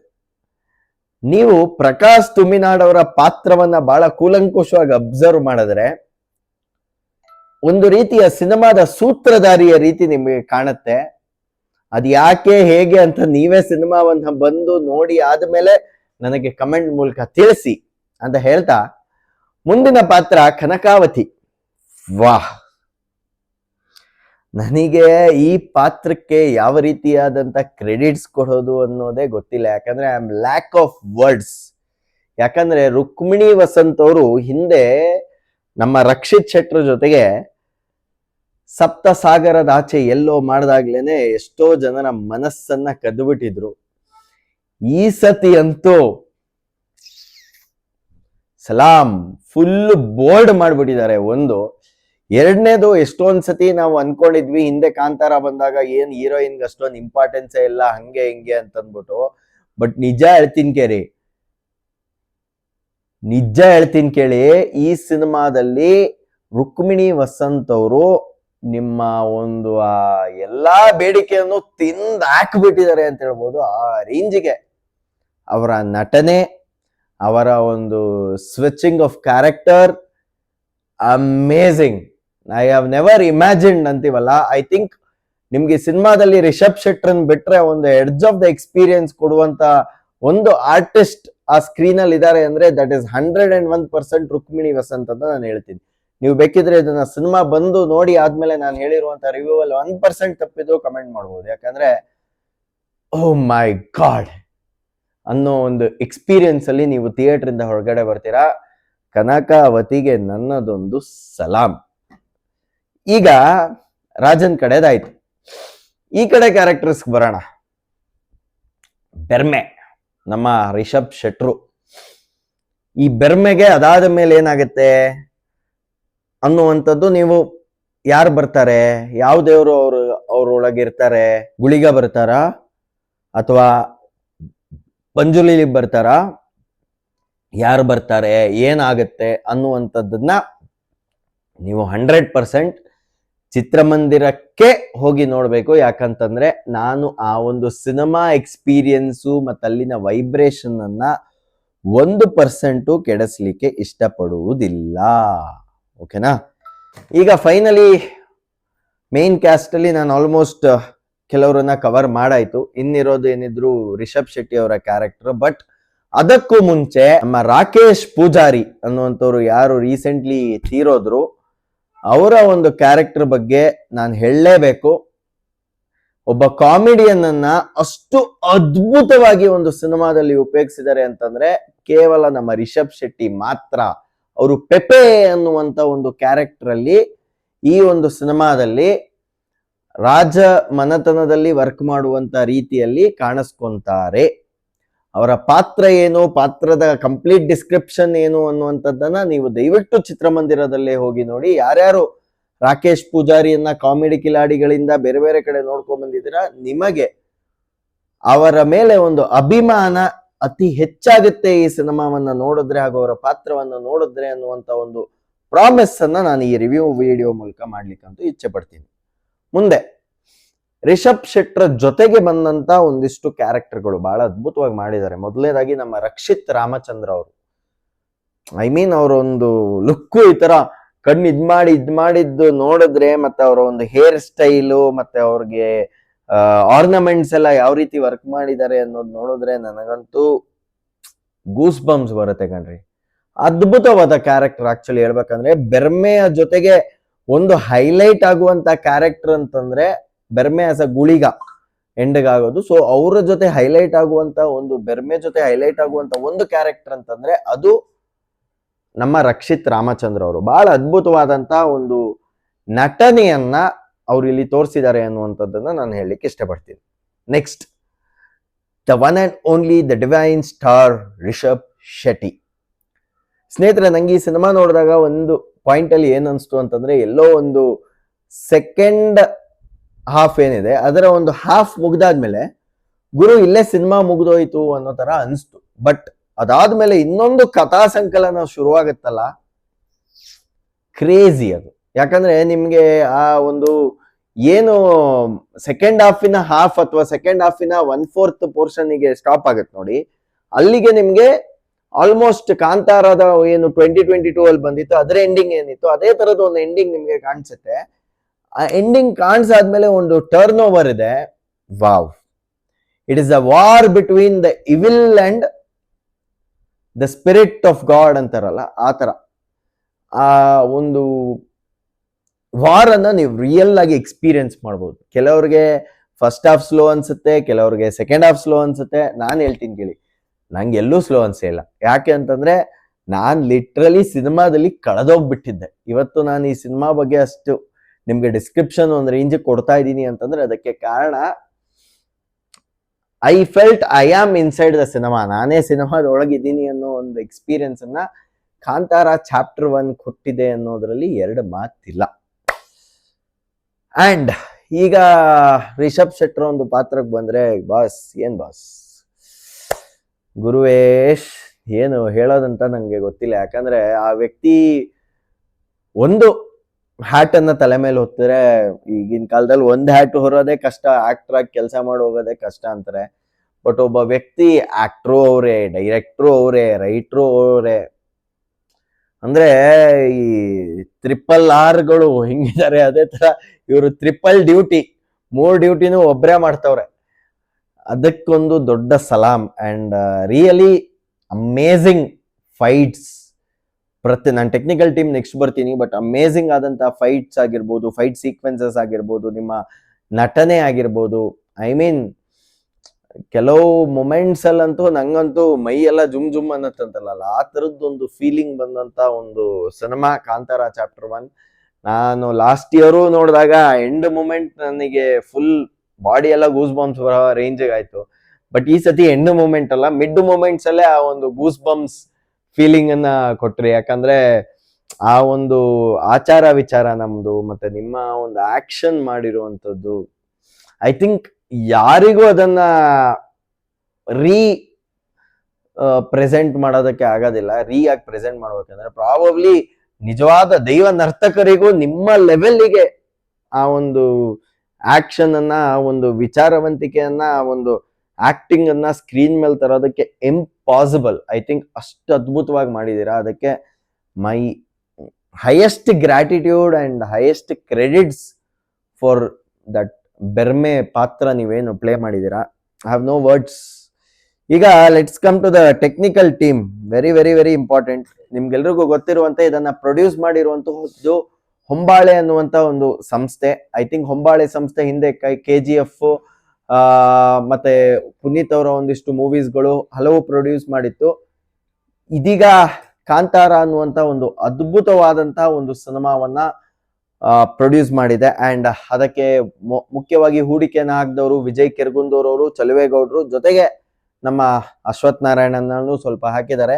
ನೀವು ಪ್ರಕಾಶ್ ತುಮಿನಾಡವರ ಪಾತ್ರವನ್ನ ಬಹಳ ಕೂಲಂಕುಷವಾಗಿ ಅಬ್ಸರ್ವ್ ಮಾಡಿದ್ರೆ ಒಂದು ರೀತಿಯ ಸಿನಿಮಾದ ಸೂತ್ರಧಾರಿಯ ರೀತಿ ನಿಮಗೆ ಕಾಣುತ್ತೆ. ಅದ್ ಯಾಕೆ ಹೇಗೆ ಅಂತ ನೀವೇ ಸಿನಿಮಾವನ್ನ ಬಂದು ನೋಡಿ ಆದ್ಮೇಲೆ ನನಗೆ ಕಮೆಂಟ್ ಮೂಲಕ ತಿಳಿಸಿ ಅಂತ ಹೇಳ್ತಾ, ಮುಂದಿನ ಪಾತ್ರ ಕನಕಾವತಿ. ವಾಹ್, ನನಗೆ ಈ ಪಾತ್ರಕ್ಕೆ ಯಾವ ರೀತಿಯಾದಂತ ಕ್ರೆಡಿಟ್ಸ್ ಕೊಡೋದು ಅನ್ನೋದೇ ಗೊತ್ತಿಲ್ಲ. ಯಾಕಂದ್ರೆ I am lack of words. ಯಾಕಂದ್ರೆ ರುಕ್ಮಿಣಿ ವಸಂತ್ ಅವರು ಹಿಂದೆ ನಮ್ಮ ರಕ್ಷಿತ್ ಶೆಟ್ರ ಜೊತೆಗೆ ಸಪ್ತ ಸಾಗರದಾಚೆ ಎಲ್ಲೋ ಮಾಡ್ದಾಗ್ಲೇನೆ ಎಷ್ಟೋ ಜನರ ಮನಸ್ಸನ್ನ ಕದ್ದುಬಿಟ್ಟಿದ್ರು. ಈ ಸತಿ ಅಂತೂ ಸಲಾಂ, ಫುಲ್ ಬೋರ್ಡ್ ಮಾಡ್ಬಿಟ್ಟಿದ್ದಾರೆ. ಒಂದು ಎರಡನೇದು ಎಷ್ಟೊಂದ್ ಸತಿ ನಾವು ಅನ್ಕೊಂಡಿದ್ವಿ ಹಿಂದೆ ಕಾಂತಾರ ಬಂದಾಗ ಏನ್ ಹೀರೋಯಿನ್ಗೆ ಅಷ್ಟೊಂದು ಇಂಪಾರ್ಟೆನ್ಸೇ ಇಲ್ಲ ಹಂಗೆ ಹಿಂಗೆ ಅಂತಂದ್ಬಿಟ್ಟು. ಬಟ್ ನಿಜ ಹೇಳ್ತೀನಿ ಕೇಳಿ, ಈ ಸಿನಿಮಾದಲ್ಲಿ ರುಕ್ಮಿಣಿ ವಸಂತ್ ಅವರು ನಿಮ್ಮ ಒಂದು ಆ ಎಲ್ಲಾ ಬೇಡಿಕೆಯನ್ನು ತಿಂದು ಹಾಕ್ಬಿಟ್ಟಿದ್ದಾರೆ ಅಂತ ಹೇಳ್ಬೋದು. ಆ ರೇಂಜ್ಗೆ ಅವರ ನಟನೆ, ಅವರ ಒಂದು switching of character, amazing. I have never imagined ಅಂತೀವಲ್ಲ. ಐ ಥಿಂಕ್ ನಿಮ್ಗೆ ಸಿನಿಮಾದಲ್ಲಿ ರಿಷಬ್ ಶೆಟ್ಟರ್ನ್ ಬಿಟ್ರೆ ಒಂದು ಎಡ್ಜ್ ಆಫ್ ದ ಎಕ್ಸ್ಪೀರಿಯನ್ಸ್ ಕೊಡುವಂತ ಒಂದು ಆರ್ಟಿಸ್ಟ್ ಆ ಸ್ಕ್ರೀನ್ ಅಲ್ಲಿ ಇದ್ದಾರೆ ಅಂದ್ರೆ ದಟ್ ಇಸ್ 101% ರುಕ್ಮಿಣಿ ವಸಂತ್ ಅಂತ ನಾನು ಹೇಳ್ತೀನಿ. ನೀವು ಬೇಕಿದ್ರೆ ಇದನ್ನ ಸಿನಿಮಾ ಬಂದು ನೋಡಿ ಆದ್ಮೇಲೆ ನಾನು ಹೇಳಿರುವಂತ ರಿವ್ಯೂ ಅಲ್ಲಿ 1% ತಪ್ಪಿದ್ರು ಕಮೆಂಟ್ ಮಾಡ್ಬೋದು. ಯಾಕಂದ್ರೆ ಓ ಮೈ ಗಾಡ್ ಅನ್ನೋ ಒಂದು ಎಕ್ಸ್ಪೀರಿಯನ್ಸ್ ಅಲ್ಲಿ ನೀವು ಥಿಯೇಟರ್ ಇಂದ ಹೊರಗಡೆ ಬರ್ತೀರಾ. ಕನಕಾವತಿಗೆ ನನ್ನದೊಂದು ಸಲಾಂ. ಈಗ ರಾಜನ್ ಕಡೆದಾಯ್ತು, ಈ ಕಡೆ ಕ್ಯಾರೆಕ್ಟರ್ಸ್ ಬರೋಣ. ಬೆರ್ಮೆ, ನಮ್ಮ ರಿಷಬ್ ಶೆಟ್ರು. ಈ ಬೆರ್ಮೆಗೆ ಅದಾದ ಮೇಲೆ ಏನಾಗುತ್ತೆ ಅನ್ನುವಂಥದ್ದು, ನೀವು ಯಾರು ಬರ್ತಾರೆ, ಯಾವ ದೇವರು ಅವ್ರೊಳಗಿರ್ತಾರೆ, ಗುಳಿಗ ಬರ್ತಾರ ಅಥವಾ ಪಂಜುಲಿಲಿ ಬರ್ತಾರ, ಯಾರು ಬರ್ತಾರೆ, ಏನಾಗುತ್ತೆ ಅನ್ನುವಂಥದ್ದನ್ನ ನೀವು 100% ಚಿತ್ರಮಂದಿರಕ್ಕೆ ಹೋಗಿ ನೋಡ್ಬೇಕು. ಯಾಕಂತಂದ್ರೆ ನಾನು ಆ ಒಂದು ಸಿನಿಮಾ ಎಕ್ಸ್ಪೀರಿಯನ್ಸು ಮತ್ತು ಅಲ್ಲಿನ ವೈಬ್ರೇಷನ್ ಅನ್ನ 1% ಕೆಡಿಸ್ಲಿಕ್ಕೆ ಇಷ್ಟಪಡುವುದಿಲ್ಲ. ಓಕೆನಾ? ಈಗ ಫೈನಲಿ ಮೇನ್ ಕ್ಯಾಸ್ಟ್ ಅಲ್ಲಿ ನಾನು ಆಲ್ಮೋಸ್ಟ್ ಕೆಲವರನ್ನ ಕವರ್ ಮಾಡಾಯ್ತು. ಇನ್ನಿರೋದು ಏನಿದ್ರು ರಿಷಬ್ ಶೆಟ್ಟಿ ಅವರ ಕ್ಯಾರೆಕ್ಟರ್. ಬಟ್ ಅದಕ್ಕೂ ಮುಂಚೆ ನಮ್ಮ ರಾಕೇಶ್ ಪೂಜಾರಿ ಅನ್ನುವಂಥವ್ರು ಯಾರು ರೀಸೆಂಟ್ಲಿ ತೀರೋದ್ರು, ಅವರ ಒಂದು ಕ್ಯಾರೆಕ್ಟರ್ ಬಗ್ಗೆ ನಾನು ಹೇಳಲೇಬೇಕು. ಒಬ್ಬ ಕಾಮಿಡಿಯನ್ ಅನ್ನ ಅಷ್ಟು ಅದ್ಭುತವಾಗಿ ಒಂದು ಸಿನಿಮಾದಲ್ಲಿ ಉಪಯೋಗಿಸಿದ್ದಾರೆ ಅಂತಂದ್ರೆ ಕೇವಲ ನಮ್ಮ ರಿಷಬ್ ಶೆಟ್ಟಿ ಮಾತ್ರ. ಅವರು ಪೆಪೆ ಅನ್ನುವಂತ ಒಂದು ಕ್ಯಾರೆಕ್ಟರ್ ಅಲ್ಲಿ ಈ ಒಂದು ಸಿನಿಮಾದಲ್ಲಿ ರಾಜ ಮನತನದಲ್ಲಿ ವರ್ಕ್ ಮಾಡುವಂತ ರೀತಿಯಲ್ಲಿ ಕಾಣಿಸ್ಕೊಂತಾರೆ. ಅವರ ಪಾತ್ರ ಏನು, ಪಾತ್ರದ ಕಂಪ್ಲೀಟ್ ಡಿಸ್ಕ್ರಿಪ್ಷನ್ ಏನು ಅನ್ನುವಂಥದ್ದನ್ನ ನೀವು ದಯವಿಟ್ಟು ಚಿತ್ರಮಂದಿರದಲ್ಲೇ ಹೋಗಿ ನೋಡಿ. ಯಾರ್ಯಾರು ರಾಕೇಶ್ ಪೂಜಾರಿಯನ್ನ ಕಾಮಿಡಿ ಕಿಲಾಡಿಗಳಿಂದ ಬೇರೆ ಬೇರೆ ಕಡೆ ನೋಡ್ಕೊಂಡ್ ಬಂದಿದ್ದೀರಾ, ನಿಮಗೆ ಅವರ ಮೇಲೆ ಒಂದು ಅಭಿಮಾನ ಅತಿ ಹೆಚ್ಚಾಗುತ್ತೆ ಈ ಸಿನಿಮಾವನ್ನ ನೋಡಿದ್ರೆ ಹಾಗೂ ಅವರ ಪಾತ್ರವನ್ನ ನೋಡಿದ್ರೆ ಅನ್ನುವಂತ ಒಂದು ಪ್ರಾಮಿಸ್ ಅನ್ನ ನಾನು ಈ ರಿವ್ಯೂ ವಿಡಿಯೋ ಮೂಲಕ ಮಾಡ್ಲಿಕ್ಕಂತೂ ಇಚ್ಛೆ ಪಡ್ತೀನಿ. ಮುಂದೆ ರಿಷಬ್ ಶೆಟ್ಟರ್ ಜೊತೆಗೆ ಬಂದಂತ ಒಂದಿಷ್ಟು ಕ್ಯಾರೆಕ್ಟರ್ಗಳು ಬಹಳ ಅದ್ಭುತವಾಗಿ ಮಾಡಿದ್ದಾರೆ. ಮೊದಲನೇದಾಗಿ ನಮ್ಮ ರಕ್ಷಿತ್ ರಾಮಚಂದ್ರ ಅವರು. ಐ ಮೀನ್ ಅವರ ಒಂದು ಲುಕ್ಕು ಈ ತರ ಕಣ್ಣು ಇದ್ ಮಾಡಿದ್ದು ನೋಡಿದ್ರೆ, ಮತ್ತೆ ಅವರ ಒಂದು ಹೇರ್ ಸ್ಟೈಲು, ಮತ್ತೆ ಅವ್ರಿಗೆ ಆರ್ನಮೆಂಟ್ಸ್ ಎಲ್ಲ ಯಾವ ರೀತಿ ವರ್ಕ್ ಮಾಡಿದ್ದಾರೆ ಅನ್ನೋದು ನೋಡಿದ್ರೆ ನನಗಂತೂ ಗೂಸ್ ಬಂಪ್ಸ್ ಬರುತ್ತೆ ಕಣ್ರಿ. ಅದ್ಭುತವಾದ ಕ್ಯಾರೆಕ್ಟರ್. ಆಕ್ಚುಲಿ ಹೇಳ್ಬೇಕಂದ್ರೆ ಬೆರ್ಮೆಯ ಜೊತೆಗೆ ಒಂದು ಹೈಲೈಟ್ ಆಗುವಂತ ಕ್ಯಾರೆಕ್ಟರ್ ಅಂತಂದ್ರೆ ಬೆರ್ಮೆ ಆಸ್ ಅ ಗುಳಿಗ ಎಂಡ್ಗಾಗೋದು. ಸೊ ಅವರ ಜೊತೆ ಹೈಲೈಟ್ ಆಗುವಂತ ಒಂದು, ಬೆರ್ಮೆ ಜೊತೆ ಹೈಲೈಟ್ ಆಗುವಂತ ಒಂದು ಕ್ಯಾರೆಕ್ಟರ್ ಅಂತಂದ್ರೆ ಅದು ನಮ್ಮ ರಕ್ಷಿತ್ ರಾಮಚಂದ್ರ ಅವರು. ಬಹಳ ಅದ್ಭುತವಾದಂತ ಒಂದು ನಟನೆಯನ್ನ ಅವ್ರು ಇಲ್ಲಿ ತೋರಿಸಿದ್ದಾರೆ ಅನ್ನುವಂಥದ್ದನ್ನ ನಾನು ಹೇಳಲಿಕ್ಕೆ ಇಷ್ಟಪಡ್ತೀನಿ. Next, the one and only the divine star Rishab Shetty. ಸ್ನೇಹಿತರೆ, ನಂಗೆ ಈ ಸಿನಿಮಾ ನೋಡಿದಾಗ ಒಂದು ಪಾಯಿಂಟ್ ಅಲ್ಲಿ ಏನ್ ಅನ್ಸ್ತು ಅಂತಂದ್ರೆ, ಎಲ್ಲೋ ಒಂದು ಸೆಕೆಂಡ್ ಹಾಫ್ ಏನಿದೆ ಅದರ ಒಂದು ಹಾಫ್ ಮುಗ್ದಾದ್ಮೇಲೆ ಗುರು ಇಲ್ಲೇ ಸಿನಿಮಾ ಮುಗ್ದೋಯ್ತು ಅನ್ನೋ ತರ ಅನ್ಸ್ತು. ಬಟ್ ಅದಾದ್ಮೇಲೆ ಇನ್ನೊಂದು ಕಥಾ ಸಂಕಲನ ಶುರುವಾಗುತ್ತಲ್ಲ, ಕ್ರೇಜಿ ಅದು. ಯಾಕಂದ್ರೆ ನಿಮ್ಗೆ ಆ ಒಂದು ಏನು ಸೆಕೆಂಡ್ ಹಾಫಿನ ಹಾಫ್ ಅಥವಾ ಸೆಕೆಂಡ್ ಹಾಫಿನ 1/4 ಪೋರ್ಷನ್ಗೆ ಸ್ಟಾಪ್ ಆಗುತ್ತೆ ನೋಡಿ, ಅಲ್ಲಿಗೆ ನಿಮ್ಗೆ ಆಲ್ಮೋಸ್ಟ್ ಕಾಂತಾರದ ಏನು 2022 ಅಲ್ಲಿ ಬಂದಿತ್ತು ಅದರ ಎಂಡಿಂಗ್ ಏನಿತ್ತು ಅದೇ ತರದ ಒಂದು ಎಂಡಿಂಗ್ ನಿಮ್ಗೆ ಕಾಣಿಸುತ್ತೆ. ಆ ಎಂಡಿಂಗ್ ಕಾಣಿಸಾದ್ಮೇಲೆ ಒಂದು ಟರ್ನ್ ಓವರ್ ಇದೆ. Wow, it is a war between the evil and the spirit of god ಅಂತಾರಲ್ಲ, ಆ ತರ ಆ ಒಂದು ವಾರ್ ಅನ್ನ ನೀವು ರಿಯಲ್ ಆಗಿ ಎಕ್ಸ್ಪೀರಿಯನ್ಸ್ ಮಾಡ್ಬೋದು. ಕೆಲವ್ರಿಗೆ ಫಸ್ಟ್ ಹಾಫ್ ಸ್ಲೋ ಅನ್ಸುತ್ತೆ, ಕೆಲವ್ರಿಗೆ ಸೆಕೆಂಡ್ ಹಾಫ್ ಸ್ಲೋ ಅನ್ಸುತ್ತೆ. ನಾನು ಹೇಳ್ತೀನಿ ಕೇಳಿ, ನಂಗೆ ಎಲ್ಲೂ ಸ್ಲೋ ಅನ್ಸೇ ಇಲ್ಲ. ಯಾಕೆ ಅಂತಂದ್ರೆ ನಾನ್ ಲಿಟ್ರಲಿ ಸಿನಿಮಾದಲ್ಲಿ ಕಳೆದೋಗ್ಬಿಟ್ಟಿದ್ದೆ. ಇವತ್ತು ನಾನು ಈ ಸಿನಿಮಾ ಬಗ್ಗೆ ಅಷ್ಟು ನಿಮ್ಗೆ ಡಿಸ್ಕ್ರಿಪ್ಷನ್ ಒಂದು ರೇಂಜ್ ಕೊಡ್ತಾ ಇದ್ದೀನಿ ಅಂತಂದ್ರೆ ಅದಕ್ಕೆ ಕಾರಣ I felt I am inside the cinema. ನಾನೇ ಸಿನಿಮಾದ ಒಳಗಿದ್ದೀನಿ ಅನ್ನೋ ಒಂದು ಎಕ್ಸ್ಪೀರಿಯನ್ಸ್ ಅನ್ನ ಕಾಂತಾರ ಚಾಪ್ಟರ್ 1 ಕೊಟ್ಟಿದೆ ಅನ್ನೋದ್ರಲ್ಲಿ ಎರಡು ಮಾತಿಲ್ಲ. ಅಂಡ್ ಈಗ ರಿಷಬ್ ಶೆಟ್ಟರ್ ಒಂದು ಪಾತ್ರಕ್ಕೆ ಬಂದ್ರೆ ಬಾಸ್ ಏನ್ ಬಾಸ್ ಗುರುವೇಶ್ ಏನು ಹೇಳೋದಂತ ನಂಗೆ ಗೊತ್ತಿಲ್ಲ. ಯಾಕಂದ್ರೆ ಆ ವ್ಯಕ್ತಿ ಒಂದು ಹ್ಯಾಟ್ ಅನ್ನ ತಲೆ ಮೇಲೆ ಹೊತ್ತಿದ್ರೆ ಈಗಿನ ಕಾಲದಲ್ಲಿ ಒಂದ್ ಹ್ಯಾಟ್ ಹೊರೋದೇ ಕಷ್ಟ, ಆಕ್ಟರ್ ಆಗಿ ಕೆಲಸ ಮಾಡಿ ಹೋಗೋದೇ ಕಷ್ಟ ಅಂತಾರೆ. ಬಟ್ ಒಬ್ಬ ವ್ಯಕ್ತಿ ಆಕ್ಟ್ರು ಅವರೇ, ಡೈರೆಕ್ಟ್ರು ಅವರೇ, ರೈಟ್ರು ಅವರೇ, ಅಂದ್ರೆ ಈ RRRಗಳು ಹೆಂಗಿದ್ದಾರೆ ಅದೇ ತರ ಇವರು ಟ್ರಿಪಲ್ ಡ್ಯೂಟಿ, 3 ಡ್ಯೂಟಿನೂ ಒಬ್ರೇ ಮಾಡ್ತವ್ರೆ. ಅದಕ್ಕೊಂದು ದೊಡ್ಡ ಸಲಾಂ. And really amazing fights. ನಾನು ಟೆಕ್ನಿಕಲ್ ಟೀಮ್ ನೆಕ್ಸ್ಟ್ ಬರ್ತೀನಿ, ಬಟ್ ಅಮೇಝಿಂಗ್ ಆದಂತ ಫೈಟ್ಸ್ ಆಗಿರ್ಬೋದು, ಫೈಟ್ ಸೀಕ್ವೆನ್ಸಸ್ ಆಗಿರ್ಬೋದು, ನಿಮ್ಮ ನಟನೆ ಆಗಿರ್ಬೋದು, ಐ ಮೀನ್ ಕೆಲವು ಮೊಮೆಂಟ್ಸ್ ಅಲ್ಲಂತೂ ನಂಗಂತೂ ಮೈ ಎಲ್ಲ ಜುಮ್ ಅನ್ನತ್ತಂತಲ್ಲ, ಆ ತರದ್ದೊಂದು ಫೀಲಿಂಗ್ ಬಂದಂತ ಒಂದು ಸಿನಿಮಾ ಕಾಂತಾರ ಚಾಪ್ಟರ್ 1. ನಾನು ಲಾಸ್ಟ್ ಇಯರು ನೋಡಿದಾಗ ಎಂಡ್ ಮೂಮೆಂಟ್ ನನಗೆ ಫುಲ್ ಬಾಡಿ ಎಲ್ಲ ಗೂಸ್ ಬಂಪ್ಸ್ ಬರೋ ರೇಂಜ್ ಆಯ್ತು. ಬಟ್ ಈ ಸತಿ ಎಂಡ್ ಮೂಮೆಂಟ್ ಅಲ್ಲ, ಮಿಡ್ ಮೂಮೆಂಟ್ಸ್ ಅಲ್ಲೇ ಆ ಒಂದು ಗೂಸ್ ಬಂಪ್ಸ್ ಫೀಲಿಂಗ್ ಅನ್ನ ಕೊಟ್ರಿ. ಯಾಕಂದ್ರೆ ಆ ಒಂದು ಆಚಾರ ವಿಚಾರ ನಮ್ದು, ಮತ್ತೆ ನಿಮ್ಮ ಒಂದು ಆಕ್ಷನ್ ಮಾಡಿರುವಂತದ್ದು, ಐ ಥಿಂಕ್ ಯಾರಿಗೂ ಅದನ್ನ ಪ್ರೆಸೆಂಟ್ ಮಾಡೋದಕ್ಕೆ ಆಗೋದಿಲ್ಲ. ಆಗಿ ಪ್ರೆಸೆಂಟ್ ಮಾಡ್ಬೇಕಂದ್ರೆ ಪ್ರಾಬಬ್ಲಿ ನಿಜವಾದ ದೈವ ನರ್ತಕರಿಗೂ ನಿಮ್ಮ ಲೆವೆಲ್ಗೆ ಆ ಒಂದು ಆಕ್ಷನ್ ಅನ್ನ, ಒಂದು ವಿಚಾರವಂತಿಕೆಯನ್ನ, ಒಂದು ಆಕ್ಟಿಂಗ್ ಅನ್ನ ಸ್ಕ್ರೀನ್ ಮೇಲೆ ತರೋದಕ್ಕೆ ಇಂಪಾಸಿಬಲ್. ಐ ಥಿಂಕ್ ಅಷ್ಟು ಅದ್ಭುತವಾಗಿ ಮಾಡಿದೀರಾ. ಅದಕ್ಕೆ my highest gratitude and highest credits for that Berme ಪಾತ್ರ ನೀವೇನು ಪ್ಲೇ ಮಾಡಿದೀರಾ. I have no words. ಈಗ let's come to the technical team. Very very very important. ನಿಮ್ಗೆಲ್ರಿಗೂ ಗೊತ್ತಿರುವಂತೆ ಇದನ್ನ ಪ್ರೊಡ್ಯೂಸ್ ಮಾಡಿರುವಂತಹದ್ದು ಹೊಂಬಾಳೆ ಅನ್ನುವಂತ ಒಂದು ಸಂಸ್ಥೆ. ಐ ಥಿಂಕ್ ಹೊಂಬಾಳೆ ಸಂಸ್ಥೆ ಹಿಂದೆ KGF ಮತ್ತೆ ಪುನೀತ್ ಅವರ ಒಂದಿಷ್ಟು ಮೂವೀಸ್ಗಳು ಹಲವು ಪ್ರೊಡ್ಯೂಸ್ ಮಾಡಿತ್ತು. ಇದೀಗ ಕಾಂತಾರ ಅನ್ನುವಂತ ಒಂದು ಅದ್ಭುತವಾದಂತಹ ಒಂದು ಸಿನಿಮಾವನ್ನ ಪ್ರೊಡ್ಯೂಸ್ ಮಾಡಿದೆ. ಅಂಡ್ ಅದಕ್ಕೆ ಮುಖ್ಯವಾಗಿ ಹೂಡಿಕೆಯನ್ನ ಹಾಕಿದವರು ವಿಜಯ್ ಕೆರ್ಗುಂದೂರವರು, ಚಲುವೇಗೌಡರು, ಜೊತೆಗೆ ನಮ್ಮ ಅಶ್ವಥ್ ನಾರಾಯಣನನ್ನು ಸ್ವಲ್ಪ ಹಾಕಿದ್ದಾರೆ.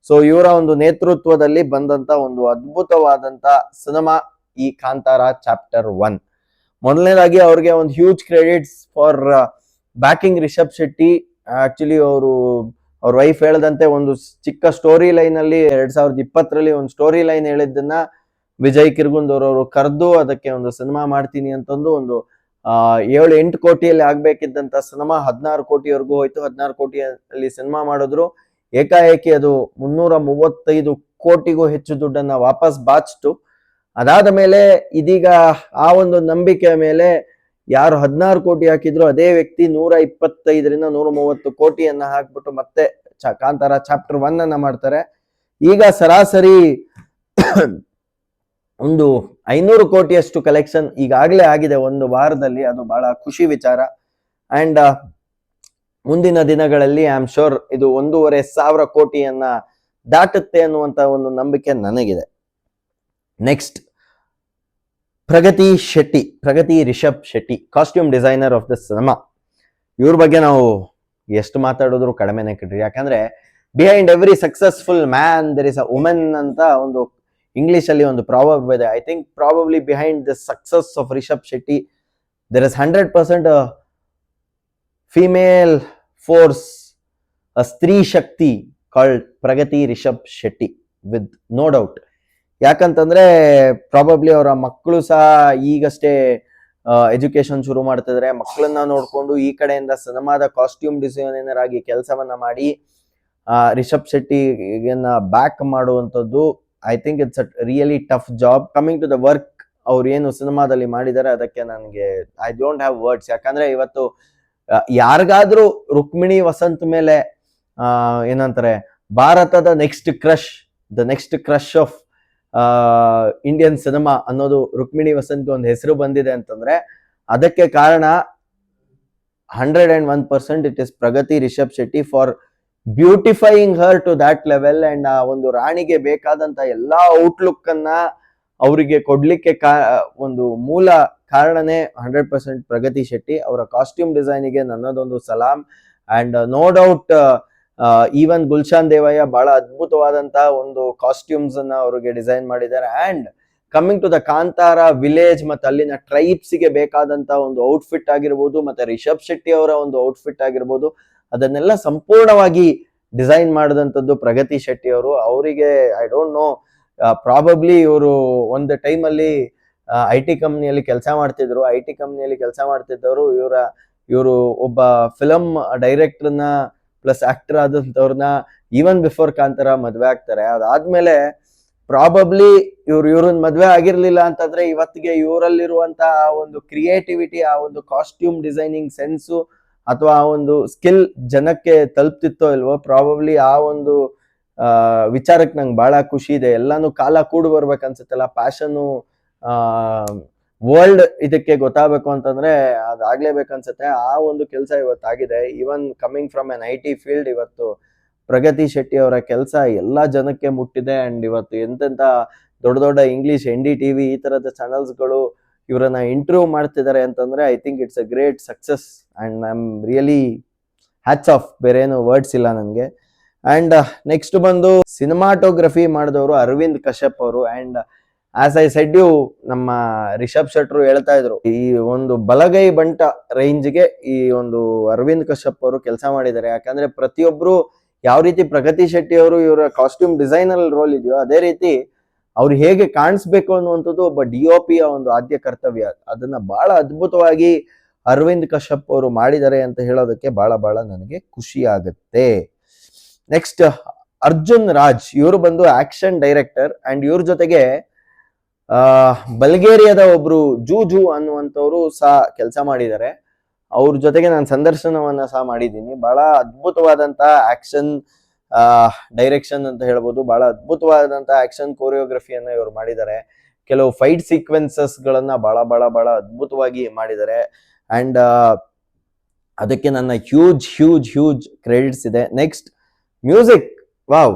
ಸೊ ಇವರ ಒಂದು ನೇತೃತ್ವದಲ್ಲಿ ಬಂದಂತ ಒಂದು ಅದ್ಭುತವಾದಂತ ಸಿನಿಮಾ ಈ ಕಾಂತಾರ ಚಾಪ್ಟರ್ 1. ಮೊದಲನೇದಾಗಿ ಅವ್ರಿಗೆ ಒಂದು huge credits for backing Rishab Shetty. Actually ಅವ್ರ ವೈಫ್ ಹೇಳ್ದಂತೆ ಒಂದು ಚಿಕ್ಕ ಸ್ಟೋರಿ ಲೈನ್ ಅಲ್ಲಿ 2020ರಲ್ಲಿ ಒಂದು ಸ್ಟೋರಿ ಲೈನ್ ಹೇಳಿದ್ದನ್ನ ವಿಜಯ್ ಕಿರ್ಗುಂದೂರವರು ಕರೆದು ಅದಕ್ಕೆ ಒಂದು ಸಿನಿಮಾ ಮಾಡ್ತೀನಿ ಅಂತಂದು ಒಂದು 7-8 ಕೋಟಿಯಲ್ಲಿ ಆಗ್ಬೇಕಿದ್ದಂತ ಸಿನಿಮಾ 16 ಕೋಟಿವರೆಗೂ ಹೋಯ್ತು. 16 ಕೋಟಿಯಲ್ಲಿ ಸಿನಿಮಾ ಮಾಡಿದ್ರು. ಏಕಾಏಕಿ ಅದು 335 ಕೋಟಿಗೂ ಹೆಚ್ಚು ದುಡ್ಡನ್ನ ವಾಪಸ್ ಬಾಚಿತು. ಅದಾದ ಮೇಲೆ ಇದೀಗ ಆ ಒಂದು ನಂಬಿಕೆ ಮೇಲೆ ಯಾರು 16 ಕೋಟಿ ಹಾಕಿದ್ರು ಅದೇ ವ್ಯಕ್ತಿ 125ರಿಂದ 130 ಕೋಟಿಯನ್ನ ಹಾಕ್ಬಿಟ್ಟು ಮತ್ತೆ ಕಾಂತಾರ ಚಾಪ್ಟರ್ 1 ಅನ್ನ ಮಾಡ್ತಾರೆ. ಈಗ ಸರಾಸರಿ ಒಂದು 500 ಕೋಟಿಯಷ್ಟು ಕಲೆಕ್ಷನ್ ಈಗಾಗಲೇ ಆಗಿದೆ ಒಂದು ವಾರದಲ್ಲಿ. ಅದು ಬಹಳ ಖುಷಿ ವಿಚಾರ. ಅಂಡ್ ಮುಂದಿನ ದಿನಗಳಲ್ಲಿ ಐ ಆಮ್ ಶೋರ್ ಇದು 1,500 ಕೋಟಿಯನ್ನ ದಾಟುತ್ತೆ ಅನ್ನುವಂತ ಒಂದು ನಂಬಿಕೆ ನನಗಿದೆ. Next Pragathi Rishab Shetty, costume designer of the cinema. ಇವ್ರ ಬಗ್ಗೆ ನಾವು ಎಷ್ಟು ಮಾತಾಡಿದ್ರು ಕಡಿಮೆನೆ ಕಟ್ರಿ. ಯಾಕಂದ್ರೆ behind every successful man there is a women ಅಂತ ಒಂದು ಇಂಗ್ಲಿಷ್ ಅಲ್ಲಿ ಒಂದು ಪ್ರಾವರ್ಬ್ ಇದೆ. I think probably behind the success of Rishab Shetty there is 100% female force, a ಸ್ತ್ರೀ ಶಕ್ತಿ called Pragathi Rishab Shetty with no doubt. ಯಾಕಂತಂದ್ರೆ ಪ್ರಾಬಬ್ಲಿ ಅವರ ಮಕ್ಕಳು ಸಹ ಈಗಷ್ಟೇ ಎಜುಕೇಶನ್ ಶುರು ಮಾಡ್ತಿದ್ರೆ. ಮಕ್ಕಳನ್ನ ನೋಡ್ಕೊಂಡು ಈ ಕಡೆಯಿಂದ ಸಿನಿಮಾದ ಕಾಸ್ಟ್ಯೂಮ್ ಡಿಸೈನರ್ ಆಗಿ ಕೆಲಸವನ್ನ ಮಾಡಿ ರಿಷಬ್ ಶೆಟ್ಟಿಗನ್ನ ಬ್ಯಾಕ್ ಮಾಡುವಂಥದ್ದು. I think it's a really tough job. Coming to the work, ಅವ್ರು ಏನು ಸಿನಿಮಾದಲ್ಲಿ ಮಾಡಿದ್ದಾರೆ ಅದಕ್ಕೆ ನನಗೆ ಐ ಡೋಂಟ್ ಹ್ಯಾವ್ ವರ್ಡ್ಸ್. ಯಾಕಂದ್ರೆ ಇವತ್ತು ಯಾರಿಗಾದ್ರೂ ರುಕ್ಮಿಣಿ ವಸಂತ್ ಮೇಲೆ ಏನಂತಾರೆ ಭಾರತದ next crush of Indian cinema ಅನ್ನೋದು ರುಕ್ಮಿಣಿ ವಸಂತ್ ಒಂದು ಹೆಸರು ಬಂದಿದೆ ಅಂತಂದ್ರೆ ಅದಕ್ಕೆ ಕಾರಣ 101% it is Pragathi Rishab Shetty for beautifying her to that level. And ಆ ಒಂದು ರಾಣಿಗೆ ಬೇಕಾದಂತ ಎಲ್ಲಾ ಔಟ್ಲುಕ್ ಅನ್ನ ಅವರಿಗೆ ಕೊಡ್ಲಿಕ್ಕೆ ಒಂದು ಮೂಲ ಕಾರಣನೇ 100% ಪ್ರಗತಿ ಶೆಟ್ಟಿ. ಅವರ ಕಾಸ್ಟ್ಯೂಮ್ ಡಿಸೈನಿಗೆ ನನ್ನದೊಂದು ಸಲಾಂ. And no doubt even Gulshan Devaiah ಬಹಳ ಅದ್ಭುತವಾದಂತಹ ಒಂದು ಕಾಸ್ಟ್ಯೂಮ್ಸ್ ಅನ್ನ ಅವರಿಗೆ ಡಿಸೈನ್ ಮಾಡಿದ್ದಾರೆ. And coming to the Kantara village ಮತ್ತೆ ಅಲ್ಲಿನ ಟ್ರೈಬ್ಸ್ ಗೆ ಬೇಕಾದಂತ ಒಂದು ಔಟ್ಫಿಟ್ ಆಗಿರ್ಬೋದು, ಮತ್ತೆ ರಿಷಬ್ ಶೆಟ್ಟಿ ಅವರ ಒಂದು ಔಟ್ಫಿಟ್ ಆಗಿರ್ಬೋದು, ಅದನ್ನೆಲ್ಲ ಸಂಪೂರ್ಣವಾಗಿ ಡಿಸೈನ್ ಮಾಡಿದಂಥದ್ದು ಪ್ರಗತಿ ಶೆಟ್ಟಿ ಅವರು. ಅವರಿಗೆ ಐ ಡೋಂಟ್ ನೋ, ಪ್ರಾಬಬ್ಲಿ ಇವರು ಒಂದು ಟೈಮಲ್ಲಿ IT ಕಂಪ್ನಿಯಲ್ಲಿ ಕೆಲಸ ಮಾಡ್ತಿದ್ರು. IT ಕಂಪ್ನಿಯಲ್ಲಿ ಕೆಲಸ ಮಾಡ್ತಿದ್ದವರು ಇವರು ಒಬ್ಬ ಫಿಲಂ ಡೈರೆಕ್ಟರ್ನ ಪ್ಲಸ್ ಆಕ್ಟರ್ ಆದಂಥವ್ರನ್ನ ಈವನ್ ಬಿಫೋರ್ ಕಾಂತಾರ ಮದ್ವೆ ಆಗ್ತಾರೆ. ಅದಾದ್ಮೇಲೆ ಪ್ರಾಬಬ್ಲಿ ಇವ್ರನ್ನ ಮದ್ವೆ ಆಗಿರ್ಲಿಲ್ಲ ಅಂತಂದ್ರೆ ಇವತ್ತಿಗೆ ಇವರಲ್ಲಿರುವಂತಹ ಒಂದು ಕ್ರಿಯೇಟಿವಿಟಿ, ಆ ಒಂದು ಕಾಸ್ಟ್ಯೂಮ್ ಡಿಸೈನಿಂಗ್ ಸೆನ್ಸು ಅಥವಾ ಆ ಒಂದು ಸ್ಕಿಲ್ ಜನಕ್ಕೆ ತಲುಪ್ತಿತ್ತೋ ಇಲ್ವೋ. ಪ್ರಾಬಬ್ಲಿ ಆ ಒಂದು ವಿಚಾರಕ್ಕೆ ನಂಗೆ ಬಹಳ ಖುಷಿ ಇದೆ. ಎಲ್ಲಾನು ಕಾಲ ಕೂಡು ಬರ್ಬೇಕನ್ಸುತ್ತಲ್ಲ, ಪ್ಯಾಷನು ವರ್ಲ್ಡ್ ಇದಕ್ಕೆ ಗೊತ್ತಾಗಬೇಕು ಅಂತಂದ್ರೆ ಅದಾಗ್ಲೇಬೇಕನ್ಸುತ್ತೆ. ಆ ಒಂದು ಕೆಲಸ ಇವತ್ತಾಗಿದೆ. Even coming from an IT field, ಇವತ್ತು ಪ್ರಗತಿ ಶೆಟ್ಟಿ ಅವರ ಕೆಲಸ ಎಲ್ಲಾ ಜನಕ್ಕೆ ಮುಟ್ಟಿದೆ. ಅಂಡ್ ಇವತ್ತು ಎಂತೆಂತ ದೊಡ್ಡ ದೊಡ್ಡ ಇಂಗ್ಲಿಷ್ NDTV ಈ ತರದ ಚಾನಲ್ಸ್ಗಳು ಇವರನ್ನ ಇಂಟರ್ವ್ಯೂ ಮಾಡ್ತಿದ್ದಾರೆ ಅಂತಂದ್ರೆ I think it's a great success and I am really hats off. ಬೇರೆ ಏನು ವರ್ಡ್ಸ್ ಇಲ್ಲ ನನಗೆ. ಅಂಡ್ ನೆಕ್ಸ್ಟ್ ಬಂದು ಸಿನಿಮಾಟೋಗ್ರಫಿ ಮಾಡಿದವರು ಅರವಿಂದ್ ಕಶ್ಯಪ್ ಅವರು. And as I said you, ನಮ್ಮ ರಿಷಬ್ ಶೆಟ್ರು ಹೇಳ್ತಾ ಇದ್ರು, ಈ ಒಂದು ಬಲಗೈ ಬಂಟ ರೇಂಜ್ಗೆ ಈ ಒಂದು ಅರವಿಂದ್ ಕಶ್ಯಪ್ ಅವರು ಕೆಲಸ ಮಾಡಿದ್ದಾರೆ. ಯಾಕಂದ್ರೆ ಪ್ರತಿಯೊಬ್ರು ಯಾವ ರೀತಿ ಪ್ರಗತಿ ಶೆಟ್ಟಿ ಅವರು ಇವರ ಕಾಸ್ಟ್ಯೂಮ್ ಡಿಸೈನರ್ ರೋಲ್ ಇದೆಯೋ, ಅದೇ ರೀತಿ ಅವ್ರು ಹೇಗೆ ಕಾಣಿಸ್ಬೇಕು ಅನ್ನುವಂಥದ್ದು ಒಬ್ಬ DOP ಒಂದು ಆದ್ಯ ಕರ್ತವ್ಯ. ಅದನ್ನ ಬಹಳ ಅದ್ಭುತವಾಗಿ ಅರವಿಂದ್ ಕಶ್ಯಪ್ ಅವರು ಮಾಡಿದ್ದಾರೆ ಅಂತ ಹೇಳೋದಕ್ಕೆ ಬಹಳ ನನಗೆ ಖುಷಿ ಆಗುತ್ತೆ. ನೆಕ್ಸ್ಟ್ ಅರ್ಜುನ್ ರಾಜ್, ಇವರು ಬಂದು ಆಕ್ಷನ್ ಡೈರೆಕ್ಟರ್. ಅಂಡ್ ಇವ್ರ ಜೊತೆಗೆ ಬಲ್ಗೇರಿಯಾದ ಒಬ್ರು ಜೂಜು ಅನ್ನುವಂಥವ್ರು ಸಹ ಕೆಲಸ ಮಾಡಿದ್ದಾರೆ. ಅವ್ರ ಜೊತೆಗೆ ನಾನು ಸಂದರ್ಶನವನ್ನ ಸಹ ಮಾಡಿದ್ದೀನಿ. ಬಹಳ ಅದ್ಭುತವಾದಂತ ಆಕ್ಷನ್ ಡೈರೆಕ್ಷನ್ ಅಂತ ಹೇಳ್ಬೋದು. ಬಹಳ ಅದ್ಭುತವಾದಂತ ಆಕ್ಷನ್ ಕೋರಿಯೋಗ್ರಫಿಯನ್ನ ಇವರು ಮಾಡಿದ್ದಾರೆ. ಕೆಲವು ಫೈಟ್ ಸೀಕ್ವೆನ್ಸಸ್ ಗಳನ್ನ ಬಹಳ ಅದ್ಭುತವಾಗಿ ಮಾಡಿದ್ದಾರೆ. ಅಂಡ್ ಅದಕ್ಕೆ ನನ್ನ ಹ್ಯೂಜ್ ಕ್ರೆಡಿಟ್ಸ್ ಇದೆ. Next music, wow.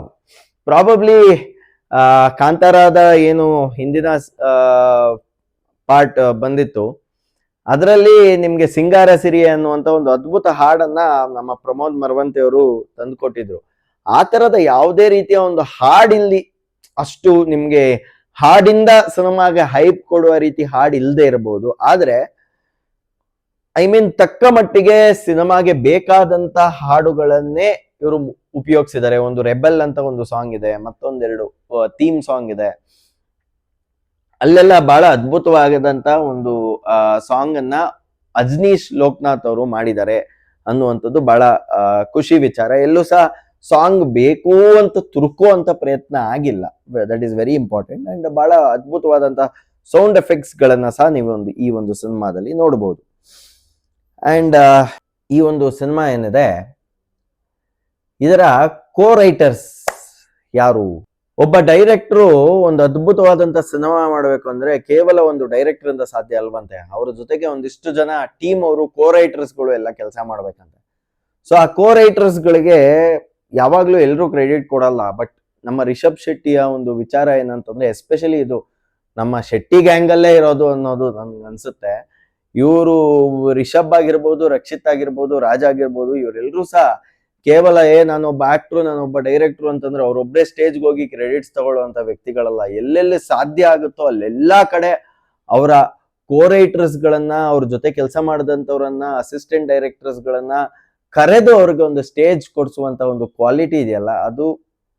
ಪ್ರಾಬಬ್ಲಿ ಕಾಂತಾರದ ಏನು ಹಿಂದಿನ ಪಾರ್ಟ್ ಬಂದಿತ್ತು, ಅದರಲ್ಲಿ ನಿಮ್ಗೆ ಸಿಂಗಾರ ಸಿರಿ ಅನ್ನುವಂತ ಒಂದು ಅದ್ಭುತ ಹಾಡನ್ನ ನಮ್ಮ ಪ್ರಮೋದ್ ಮರವಂತಿ ಅವರು ತಂದುಕೊಟ್ಟಿದ್ರು. ಆ ತರದ ಯಾವುದೇ ರೀತಿಯ ಒಂದು ಹಾಡಿಲ್ಲಿ ಅಷ್ಟು ನಿಮ್ಗೆ ಹಾಡಿಂದ ಸಿನಿಮಾಗೆ ಹೈಪ್ ಕೊಡುವ ರೀತಿ ಹಾಡು ಇಲ್ಲದೆ ಇರಬಹುದು. ಆದ್ರೆ ಐ ಮೀನ್ ತಕ್ಕ ಮಟ್ಟಿಗೆ ಸಿನಿಮಾಗೆ ಬೇಕಾದಂತ ಹಾಡುಗಳನ್ನೇ ಇವರು ಉಪಯೋಗಿಸಿದ್ದಾರೆ. ಒಂದು ರೆಬೆಲ್ ಅಂತ ಒಂದು ಸಾಂಗ್ ಇದೆ, ಮತ್ತೊಂದೆರಡು ಥೀಮ್ ಸಾಂಗ್ ಇದೆ. ಅಲ್ಲೆಲ್ಲ ಬಹಳ ಅದ್ಭುತವಾಗದಂತ ಒಂದು ಸಾಂಗ್ ಅನ್ನ ಅಜ್ನೀಶ್ ಲೋಕನಾಥ್ ಅವರು ಮಾಡಿದ್ದಾರೆ ಅನ್ನುವಂಥದ್ದು ಬಹಳ ಖುಷಿ ವಿಚಾರ. ಎಲ್ಲೂ ಸಹ ಸಾಂಗ್ ಬೇಕು ಅಂತ ತುರ್ಕೋ ಅಂತ ಪ್ರಯತ್ನ ಆಗಿಲ್ಲ. That is very important. And ಬಹಳ ಅದ್ಭುತವಾದಂತ ಸೌಂಡ್ ಎಫೆಕ್ಟ್ಸ್ ಗಳನ್ನ ಸಹ ನೀವು ಈ ಒಂದು ಸಿನಿಮಾದಲ್ಲಿ ನೋಡಬಹುದು. ಅಂಡ್ ಈ ಒಂದು ಸಿನಿಮಾ ಏನಿದೆ, ಇದರ ಕೋ ರೈಟರ್ಸ್ ಯಾರು? ಒಬ್ಬ ಡೈರೆಕ್ಟ್ರು ಒಂದು ಅದ್ಭುತವಾದಂತ ಸಿನಿಮಾ ಮಾಡಬೇಕು ಅಂದ್ರೆ ಕೇವಲ ಒಂದು ಡೈರೆಕ್ಟರ್ ಇಂದ ಸಾಧ್ಯ ಅಲ್ವಂತೆ. ಅವ್ರ ಜೊತೆಗೆ ಒಂದಿಷ್ಟು ಜನ ಟೀಮ್ ಅವರು ಕೋ ರೈಟರ್ಸ್ ಗಳು ಎಲ್ಲ ಕೆಲಸ ಮಾಡ್ಬೇಕಂತೆ. ಸೊ ಆ ಕೋ ರೈಟರ್ಸ್ ಗಳಿಗೆ ಯಾವಾಗ್ಲೂ ಎಲ್ರೂ ಕ್ರೆಡಿಟ್ ಕೊಡಲ್ಲ. ಬಟ್ ನಮ್ಮ ರಿಷಬ್ ಶೆಟ್ಟಿಯ ಒಂದು ವಿಚಾರ ಏನಂತಂದ್ರೆ, ಎಸ್ಪೆಷಲಿ ಇದು ನಮ್ಮ ಶೆಟ್ಟಿ ಗ್ಯಾಂಗ್ ಅಲ್ಲೇ ಇರೋದು ಅನ್ನೋದು ನನ್ಗೆ ಅನ್ಸುತ್ತೆ. ಇವರು ರಿಷಬ್ ಆಗಿರ್ಬೋದು, ರಕ್ಷಿತ್ ಆಗಿರ್ಬೋದು, ರಾಜ್ ಆಗಿರ್ಬೋದು, ಇವರೆಲ್ಲರೂ ಸಹ ಕೇವಲ ನಾನೊಬ್ಬ ಆಕ್ಟ್ರು, ನಾನೊಬ್ಬ ಡೈರೆಕ್ಟ್ರು ಅಂತಂದ್ರೆ ಅವ್ರೊಬ್ಬರೇ ಸ್ಟೇಜ್ಗೆ ಹೋಗಿ ಕ್ರೆಡಿಟ್ಸ್ ತಗೊಳ್ಳುವಂತ ವ್ಯಕ್ತಿಗಳಲ್ಲ. ಎಲ್ಲೆಲ್ಲಿ ಸಾಧ್ಯ ಆಗುತ್ತೋ ಅಲ್ಲೆಲ್ಲಾ ಕಡೆ ಅವರ ಕೋ ರೈಟರ್ಸ್ ಗಳನ್ನ, ಅವ್ರ ಜೊತೆ ಕೆಲಸ ಮಾಡಿದಂಥವ್ರನ್ನ, ಅಸಿಸ್ಟೆಂಟ್ ಡೈರೆಕ್ಟರ್ಸ್ ಗಳನ್ನ ಕರೆದು ಅವ್ರಿಗೆ ಒಂದು ಸ್ಟೇಜ್ ಕೊಡಿಸುವಂತ ಒಂದು ಕ್ವಾಲಿಟಿ ಇದೆಯಲ್ಲ, ಅದು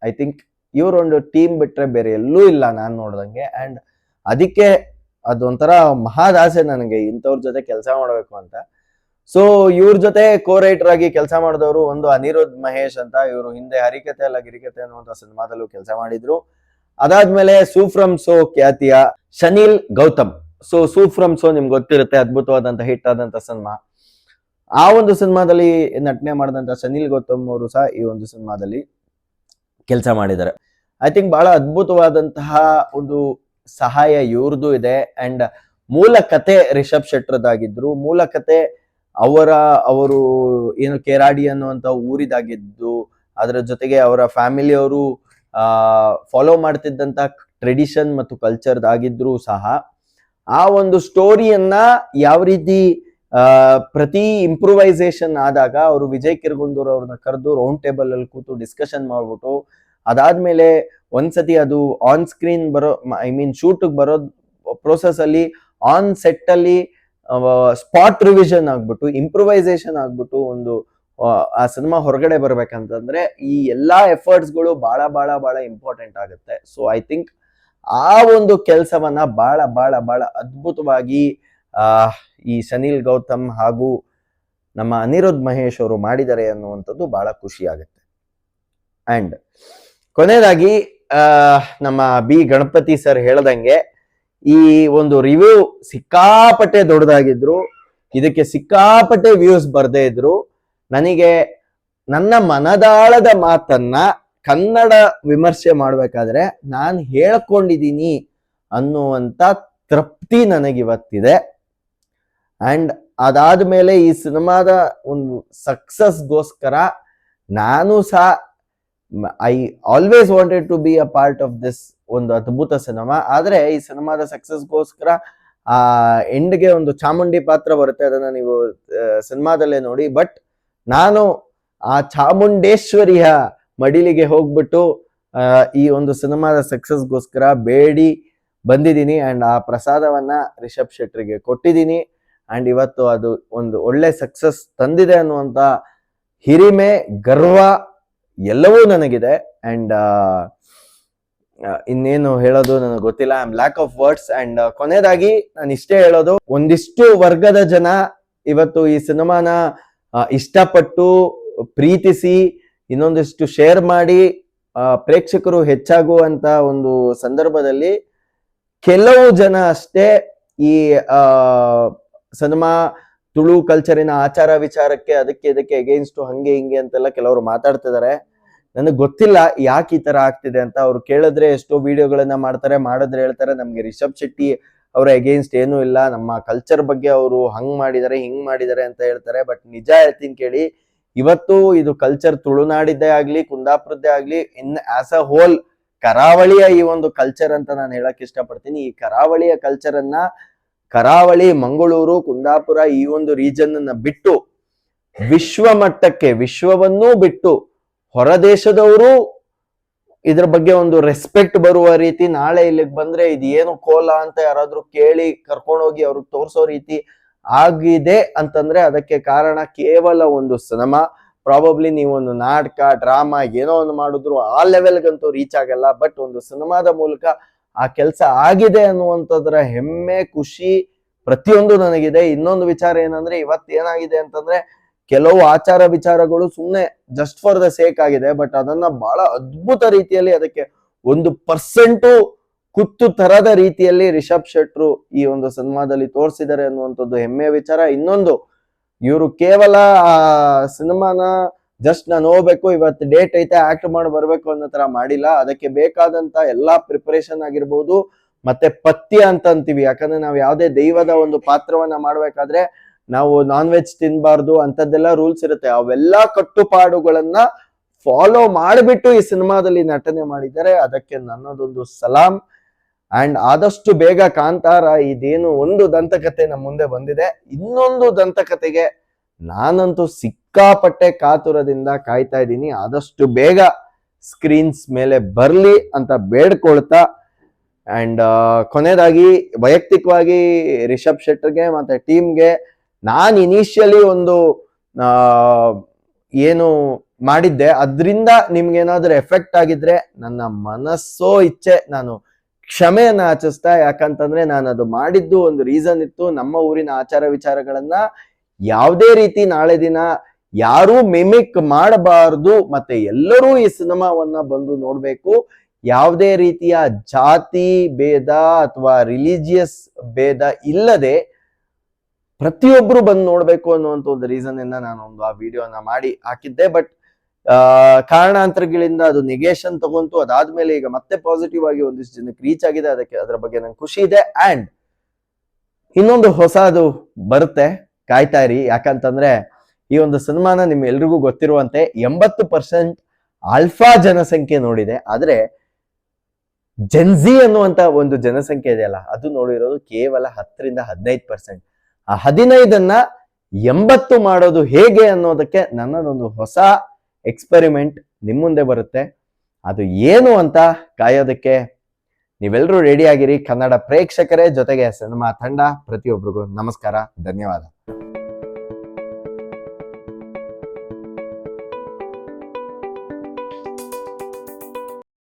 ಐ ಥಿಂಕ್ ಇವರೊಂದು ಟೀಮ್ ಬಿಟ್ರೆ ಬೇರೆ ಎಲ್ಲೂ ಇಲ್ಲ ನಾನ್ ನೋಡ್ದಂಗೆ. ಅಂಡ್ ಅದಕ್ಕೆ ಅದೊಂಥರ ಮಹಾದಾಸೆ ನನಗೆ ಇಂಥವ್ರ ಜೊತೆ ಕೆಲಸ ಮಾಡ್ಬೇಕು ಅಂತ. ಸೊ ಇವ್ರ ಜೊತೆ ಕೋ ರೈಟರ್ ಆಗಿ ಕೆಲಸ ಮಾಡಿದವರು ಒಂದು ಅನಿರುದ್ಧ್ ಮಹೇಶ್ ಅಂತ. ಇವರು ಹಿಂದೆ ಹರಿಕತೆ ಅಲ್ಲ ಗಿರಿಕತೆ ಅನ್ನುವಂತ ಸಿನಿಮಾದಲ್ಲೂ ಕೆಲಸ ಮಾಡಿದ್ರು. ಅದಾದ್ಮೇಲೆ ಸೂಫ್ರಮ್ ಸೋ ಖ್ಯಾತಿಯ ಶನಿಲ್ ಗೌತಮ್. ಸೊ ಸೂಫ್ರಮ್ ಸೋ ನಿಮ್ಗೆ ಗೊತ್ತಿರುತ್ತೆ, ಅದ್ಭುತವಾದಂತ ಹಿಟ್ ಆದಂತ ಸಿನಿಮಾ. ಆ ಒಂದು ಸಿನಿಮಾದಲ್ಲಿ ನಟನೆ ಮಾಡಿದಂತ ಶನಿಲ್ ಗೌತಮ್ ಅವರು ಸಹ ಈ ಒಂದು ಸಿನಿಮಾದಲ್ಲಿ ಕೆಲಸ ಮಾಡಿದ್ದಾರೆ. ಐ ಥಿಂಕ್ ಬಹಳ ಅದ್ಭುತವಾದಂತಹ ಒಂದು ಸಹಾಯ ಇವ್ರದ್ದು ಇದೆ. ಅಂಡ್ ಮೂಲ ಕತೆ ರಿಷಬ್ ಶೆಟ್ರದಾಗಿದ್ರು. ಮೂಲ ಕತೆ ಅವರು ಏನು ಕೆರಾಡಿ ಅನ್ನುವಂತ ಊರಿದಾಗಿದ್ದು, ಅದರ ಜೊತೆಗೆ ಅವರ ಫ್ಯಾಮಿಲಿಯವರು ಫಾಲೋ ಮಾಡ್ತಿದ್ದಂತ ಟ್ರೆಡಿಷನ್ ಮತ್ತು ಕಲ್ಚರ್ದಾಗಿದ್ರು ಸಹ ಆ ಒಂದು ಸ್ಟೋರಿಯನ್ನ ಯಾವ ರೀತಿ ಪ್ರತಿ ಇಂಪ್ರೂವೈಸೇಷನ್ ಆದಾಗ ಅವರು ವಿಜಯ್ ಕಿರ್ಗುಂದೂರ್ ಅವ್ರನ್ನ ಕರೆದು ರೌಂಡ್ ಟೇಬಲ್ ಅಲ್ಲಿ ಕೂತು ಡಿಸ್ಕಷನ್ ಮಾಡ್ಬಿಟ್ಟು ಅದಾದ್ಮೇಲೆ ಒಂದ್ಸತಿ ಅದು ಆನ್ ಸ್ಕ್ರೀನ್ ಬರೋ ಶೂಟ್ ಬರೋ ಪ್ರೋಸೆಸ್ ಅಲ್ಲಿ ಆನ್ ಸೆಟ್ ಅಲ್ಲಿ ಸ್ಪಾಟ್ ರಿವಿಷನ್ ಆಗ್ಬಿಟ್ಟು ಇಂಪ್ರೂವೈಸೇಷನ್ ಆಗ್ಬಿಟ್ಟು ಒಂದು ಆ ಸಿನಿಮಾ ಹೊರಗಡೆ ಬರ್ಬೇಕಂತಂದ್ರೆ ಈ ಎಲ್ಲಾ ಎಫರ್ಟ್ಸ್ಗಳು ಬಹಳ ಬಹಳ ಬಹಳ ಇಂಪಾರ್ಟೆಂಟ್ ಆಗುತ್ತೆ. ಸೊ ಐ ಥಿಂಕ್ ಆ ಒಂದು ಕೆಲಸವನ್ನ ಬಹಳ ಬಹಳ ಬಹಳ ಅದ್ಭುತವಾಗಿ ಈ ಸನಿಲ್ ಗೌತಮ್ ಹಾಗೂ ನಮ್ಮ ಅನಿರುದ್ಧ್ ಮಹೇಶ್ ಅವರು ಮಾಡಿದ್ದಾರೆ ಅನ್ನುವಂಥದ್ದು ಬಹಳ ಖುಷಿ ಆಗುತ್ತೆ. ಅಂಡ್ ಕೊನೆಯದಾಗಿ ನಮ್ಮ ಬಿ ಗಣಪತಿ ಸರ್ ಹೇಳ್ದಂಗೆ ಈ ಒಂದು ರಿವ್ಯೂ ಸಿಕ್ಕಾಪಟ್ಟೆ ದೊಡ್ಡದಾಗಿದ್ರು, ಇದಕ್ಕೆ ಸಿಕ್ಕಾಪಟ್ಟೆ ವ್ಯೂಸ್ ಬರ್ದೇ ಇದ್ರು, ನನಗೆ ನನ್ನ ಮನದಾಳದ ಮಾತನ್ನ ಕನ್ನಡ ವಿಮರ್ಶೆ ಮಾಡ್ಬೇಕಾದ್ರೆ ನಾನು ಹೇಳ್ಕೊಂಡಿದ್ದೀನಿ ಅನ್ನುವಂತ ತೃಪ್ತಿ ನನಗಿವತ್ತಿದೆ. ಅಂಡ್ ಅದಾದ್ಮೇಲೆ ಈ ಸಿನಿಮಾದ ಒಂದು ಸಕ್ಸಸ್ಗೋಸ್ಕರ ನಾನು ಸಹ I always wanted to be a part of this ಒಂದು ಅದ್ಭುತ ಸಿನಿಮಾ. ಆದ್ರೆ ಈ ಸಿನಿಮಾದ ಸಕ್ಸಸ್ಗೋಸ್ಕರ ಆ ಎಂಡ್ಗೆ ಒಂದು ಚಾಮುಂಡಿ ಪಾತ್ರ ಬರುತ್ತೆ, ಅದನ್ನ ನೀವು ಸಿನಿಮಾದಲ್ಲೇ ನೋಡಿ. ಬಟ್ ನಾನು ಆ ಚಾಮುಂಡೇಶ್ವರಿಯ ಮಡಿಲಿಗೆ ಹೋಗ್ಬಿಟ್ಟು ಈ ಒಂದು ಸಿನಿಮಾದ ಸಕ್ಸಸ್ಗೋಸ್ಕರ ಬೇಡಿ ಬಂದಿದ್ದೀನಿ. ಅಂಡ್ ಆ ಪ್ರಸಾದವನ್ನ ರಿಷಬ್ ಶೆಟ್ರಿಗೆ ಕೊಟ್ಟಿದ್ದೀನಿ. ಅಂಡ್ ಇವತ್ತು ಅದು ಒಂದು ಒಳ್ಳೆ ಸಕ್ಸಸ್ ತಂದಿದೆ ಅನ್ನುವಂತ ಹಿರಿಮೆ, ಗರ್ವ ಎಲ್ಲವೂ ನನಗಿದೆ. ಅಂಡ್ ಇನ್ನೇನು ಹೇಳೋದು ನನಗೆ ಗೊತ್ತಿಲ್ಲ. I am lack of words. And ಕೊನೆಯದಾಗಿ ನಾನು ಇಷ್ಟೇ ಹೇಳೋದು, ಒಂದಿಷ್ಟು ವರ್ಗದ ಜನ ಇವತ್ತು ಈ ಸಿನಿಮಾನ ಇಷ್ಟಪಟ್ಟು ಪ್ರೀತಿಸಿ ಇನ್ನೊಂದಿಷ್ಟು ಶೇರ್ ಮಾಡಿ ಪ್ರೇಕ್ಷಕರು ಹೆಚ್ಚಾಗುವಂತ ಒಂದು ಸಂದರ್ಭದಲ್ಲಿ ಕೆಲವು ಜನ ಅಷ್ಟೇ ಈ ಸಿನಿಮಾ ತುಳು ಕಲ್ಚರಿನ ಆಚಾರ ವಿಚಾರಕ್ಕೆ ಅದಕ್ಕೆ ಇದಕ್ಕೆ ಅಗೇನ್ಸ್ಟ್ ಹಂಗೆ ಹಿಂಗೆ ಅಂತೆಲ್ಲ ಕೆಲವರು ಮಾತಾಡ್ತಿದ್ದಾರೆ. ನನಗೆ ಗೊತ್ತಿಲ್ಲ ಯಾಕೆ ಈ ತರ ಆಗ್ತಿದೆ ಅಂತ. ಅವ್ರು ಕೇಳಿದ್ರೆ ಎಷ್ಟೋ ವಿಡಿಯೋಗಳನ್ನ ಮಾಡ್ತಾರೆ, ಮಾಡಿದ್ರೆ ಹೇಳ್ತಾರೆ ನಮ್ಗೆ ರಿಷಬ್ ಶೆಟ್ಟಿ ಅವರ ಅಗೇನ್ಸ್ಟ್ ಏನೂ ಇಲ್ಲ, ನಮ್ಮ ಕಲ್ಚರ್ ಬಗ್ಗೆ ಅವರು ಹಂಗ್ ಮಾಡಿದ್ದಾರೆ ಹಿಂಗ್ ಮಾಡಿದ್ದಾರೆ ಅಂತ ಹೇಳ್ತಾರೆ. ಬಟ್ ನಿಜ ಹೇಳ್ತೀನಿ ಕೇಳಿ, ಇವತ್ತು ಇದು ಕಲ್ಚರ್ ತುಳುನಾಡಿದ್ದೇ ಆಗ್ಲಿ ಕುಂದಾಪುರದ್ದೇ ಆಗ್ಲಿ ಇನ್ ಆಸ್ ಅ ಹೋಲ್ ಕರಾವಳಿಯ ಈ ಒಂದು ಕಲ್ಚರ್ ಅಂತ ನಾನು ಹೇಳಕ್ ಇಷ್ಟಪಡ್ತೀನಿ. ಈ ಕರಾವಳಿಯ ಕಲ್ಚರ್ ಅನ್ನ ಕರಾವಳಿ, ಮಂಗಳೂರು, ಕುಂದಾಪುರ ಈ ಒಂದು ರೀಜನ್ ಅನ್ನ ಬಿಟ್ಟು ವಿಶ್ವ ಮಟ್ಟಕ್ಕೆ, ವಿಶ್ವವನ್ನೂ ಬಿಟ್ಟು ಹೊರದೇಶದವರು ಇದ್ರ ಬಗ್ಗೆ ಒಂದು ರೆಸ್ಪೆಕ್ಟ್ ಬರುವ ರೀತಿ, ನಾಳೆ ಇಲ್ಲಿಗೆ ಬಂದ್ರೆ ಇದು ಏನು ಕೋಲ ಅಂತ ಯಾರಾದ್ರೂ ಕೇಳಿ ಕರ್ಕೊಂಡೋಗಿ ಅವ್ರಿಗೆ ತೋರ್ಸೋ ರೀತಿ ಆಗಿದೆ ಅಂತಂದ್ರೆ ಅದಕ್ಕೆ ಕಾರಣ ಕೇವಲ ಒಂದು ಸಿನಿಮಾ. ಪ್ರಾಬಬ್ಲಿ ನೀವೊಂದು ನಾಟಕ, ಡ್ರಾಮಾ ಏನೋ ಒಂದು ಮಾಡಿದ್ರು ಆ ಲೆವೆಲ್ಗಂತೂ ರೀಚ್ ಆಗಲ್ಲ. ಬಟ್ ಒಂದು ಸಿನಿಮಾದ ಮೂಲಕ ಆ ಕೆಲಸ ಆಗಿದೆ ಅನ್ನುವಂಥದ್ರ ಹೆಮ್ಮೆ, ಖುಷಿ ಪ್ರತಿಯೊಂದು ನನಗಿದೆ. ಇನ್ನೊಂದು ವಿಚಾರ ಏನಂದ್ರೆ, ಇವತ್ತೇನಾಗಿದೆ ಅಂತಂದ್ರೆ ಕೆಲವು ಆಚಾರ ವಿಚಾರಗಳು ಸುಮ್ಮನೆ ಜಸ್ಟ್ ಫಾರ್ ದ ಸೇಕ್ ಆಗಿದೆ. ಬಟ್ ಅದನ್ನ ಬಹಳ ಅದ್ಭುತ ರೀತಿಯಲ್ಲಿ ಅದಕ್ಕೆ 1% ಕುತ್ತು ತರದ ರೀತಿಯಲ್ಲಿ ರಿಷಬ್ ಶೆಟ್ರು ಈ ಒಂದು ಸಿನಿಮಾದಲ್ಲಿ ತೋರಿಸಿದ್ದಾರೆ ಅನ್ನುವಂಥದ್ದು ಹೆಮ್ಮೆಯ ವಿಚಾರ. ಇನ್ನೊಂದು, ಇವರು ಕೇವಲ ಆ ಸಿನಿಮಾನ ಜಸ್ಟ್ ನಾನು ಹೋಗ್ಬೇಕು, ಇವತ್ತು ಡೇಟ್ ಐತೆ, ಆಕ್ಟ್ ಮಾಡಿ ಬರ್ಬೇಕು ಅನ್ನೋ ತರ ಮಾಡಿಲ್ಲ. ಅದಕ್ಕೆ ಬೇಕಾದಂತ ಎಲ್ಲಾ ಪ್ರಿಪರೇಷನ್ ಆಗಿರ್ಬೋದು, ಮತ್ತೆ ಪಥ್ಯ ಅಂತ ಅಂತೀವಿ. ಯಾಕಂದ್ರೆ ನಾವು ಯಾವುದೇ ದೈವದ ಒಂದು ಪಾತ್ರವನ್ನ ಮಾಡ್ಬೇಕಾದ್ರೆ ನಾವು ನಾನ್ ವೆಜ್ ತಿನ್ಬಾರ್ದು ಅಂತದ್ದೆಲ್ಲ ರೂಲ್ಸ್ ಇರುತ್ತೆ. ಅವೆಲ್ಲಾ ಕಟ್ಟುಪಾಡುಗಳನ್ನ ಫಾಲೋ ಮಾಡಿಬಿಟ್ಟು ಈ ಸಿನಿಮಾದಲ್ಲಿ ನಟನೆ ಮಾಡಿದ್ದಾರೆ. ಅದಕ್ಕೆ ನನ್ನದೊಂದು ಸಲಾಂ. ಅಂಡ್ ಆದಷ್ಟು ಬೇಗ ಕಾಂತಾರ ಇದೇನು ಒಂದು ದಂತಕತೆ ನಮ್ಮ ಮುಂದೆ ಬಂದಿದೆ, ಇನ್ನೊಂದು ದಂತಕತೆಗೆ ನಾನಂತೂ ಸಿಕ್ಕಾಪಟ್ಟೆ ಕಾತುರದಿಂದ ಕಾಯ್ತಾ ಇದ್ದೀನಿ. ಆದಷ್ಟು ಬೇಗ ಸ್ಕ್ರೀನ್ಸ್ ಮೇಲೆ ಬರ್ಲಿ ಅಂತ ಬೇಡ್ಕೊಳ್ತಾ, ಅಂಡ್ ಕೊನೆಯದಾಗಿ ವೈಯಕ್ತಿಕವಾಗಿ ರಿಷಬ್ ಶೆಟ್ಟರ್ಗೆ ಮತ್ತೆ ಟೀಮ್ಗೆ ನಾನು ಇನಿಷಿಯಲಿ ಒಂದು ಏನು ಮಾಡಿದ್ದೆ ಅದರಿಂದ ನಿಮ್ಗೆ ಏನಾದ್ರೂ ಎಫೆಕ್ಟ್ ಆಗಿದ್ರೆ ನನ್ನ ಮನಸ್ಸೋ ಇಚ್ಛೆ ನಾನು ಕ್ಷಮೆಯನ್ನ ಯಾಚಿಸ್ತಾ. ಯಾಕಂತಂದ್ರೆ ನಾನು ಅದು ಮಾಡಿದ್ದು ಒಂದು ರೀಸನ್ ಇತ್ತು. ನಮ್ಮ ಊರಿನ ಆಚಾರ ವಿಚಾರಗಳನ್ನ ಯಾವುದೇ ರೀತಿ ನಾಳೆ ದಿನ ಯಾರೂ ಮಿಮಿಕ್ ಮಾಡಬಾರ್ದು, ಮತ್ತೆ ಎಲ್ಲರೂ ಈ ಸಿನಿಮಾವನ್ನ ಬಂದು ನೋಡ್ಬೇಕು. ಯಾವುದೇ ರೀತಿಯ ಜಾತಿ ಭೇದ ಅಥವಾ ರಿಲಿಜಿಯಸ್ ಭೇದ ಇಲ್ಲದೆ ಪ್ರತಿಯೊಬ್ರು ಬಂದು ನೋಡ್ಬೇಕು ಅನ್ನುವಂತ ಒಂದು ರೀಸನ್ ಇಂದ ನಾನು ಒಂದು ಆ ವಿಡಿಯೋನ ಮಾಡಿ ಹಾಕಿದ್ದೆ. ಬಟ್ ಕಾರಣಾಂತರಗಳಿಂದ ಅದು ನೆಗೇಷನ್ ತಗೊಂತು. ಅದಾದ್ಮೇಲೆ ಈಗ ಮತ್ತೆ ಪಾಸಿಟಿವ್ ಆಗಿ ಒಂದಿಷ್ಟು ಜನಕ್ಕೆ ರೀಚ್ ಆಗಿದೆ. ಅದರ ಬಗ್ಗೆ ನಂಗೆ ಖುಷಿ ಇದೆ. ಅಂಡ್ ಇನ್ನೊಂದು ಹೊಸದು ಬರುತ್ತೆ, ಕಾಯ್ತಾ ಇರಿ. ಯಾಕಂತಂದ್ರೆ ಈ ಒಂದು ಸಿನಿಮಾನ ನಿಮ್ ಎಲ್ರಿಗೂ ಗೊತ್ತಿರುವಂತೆ 80% ಆಲ್ಫಾ ಜನಸಂಖ್ಯೆ ನೋಡಿದೆ. ಆದ್ರೆ ಜೆನ್ಜಿ ಅನ್ನುವಂತ ಒಂದು ಜನಸಂಖ್ಯೆ ಇದೆಯಲ್ಲ, ಅದು ನೋಡಿರೋದು ಕೇವಲ 10-15%. ಆ 15ಅನ್ನ 80 ಮಾಡೋದು ಹೇಗೆ ಅನ್ನೋದಕ್ಕೆ ನನ್ನದೊಂದು ಹೊಸ ಎಕ್ಸ್ಪೆರಿಮೆಂಟ್ ನಿಮ್ ಮುಂದೆ ಬರುತ್ತೆ. ಅದು ಏನು ಅಂತ ಕಾಯೋದಕ್ಕೆ ನೀವೆಲ್ಲರೂ ರೆಡಿ ಆಗಿರಿ ಕನ್ನಡ ಪ್ರೇಕ್ಷಕರೇ, ಜೊತೆಗೆ ಸಿನಿಮಾ ತಂಡ, ಪ್ರತಿಯೊಬ್ಬರಿಗೂ ನಮಸ್ಕಾರ, ಧನ್ಯವಾದ.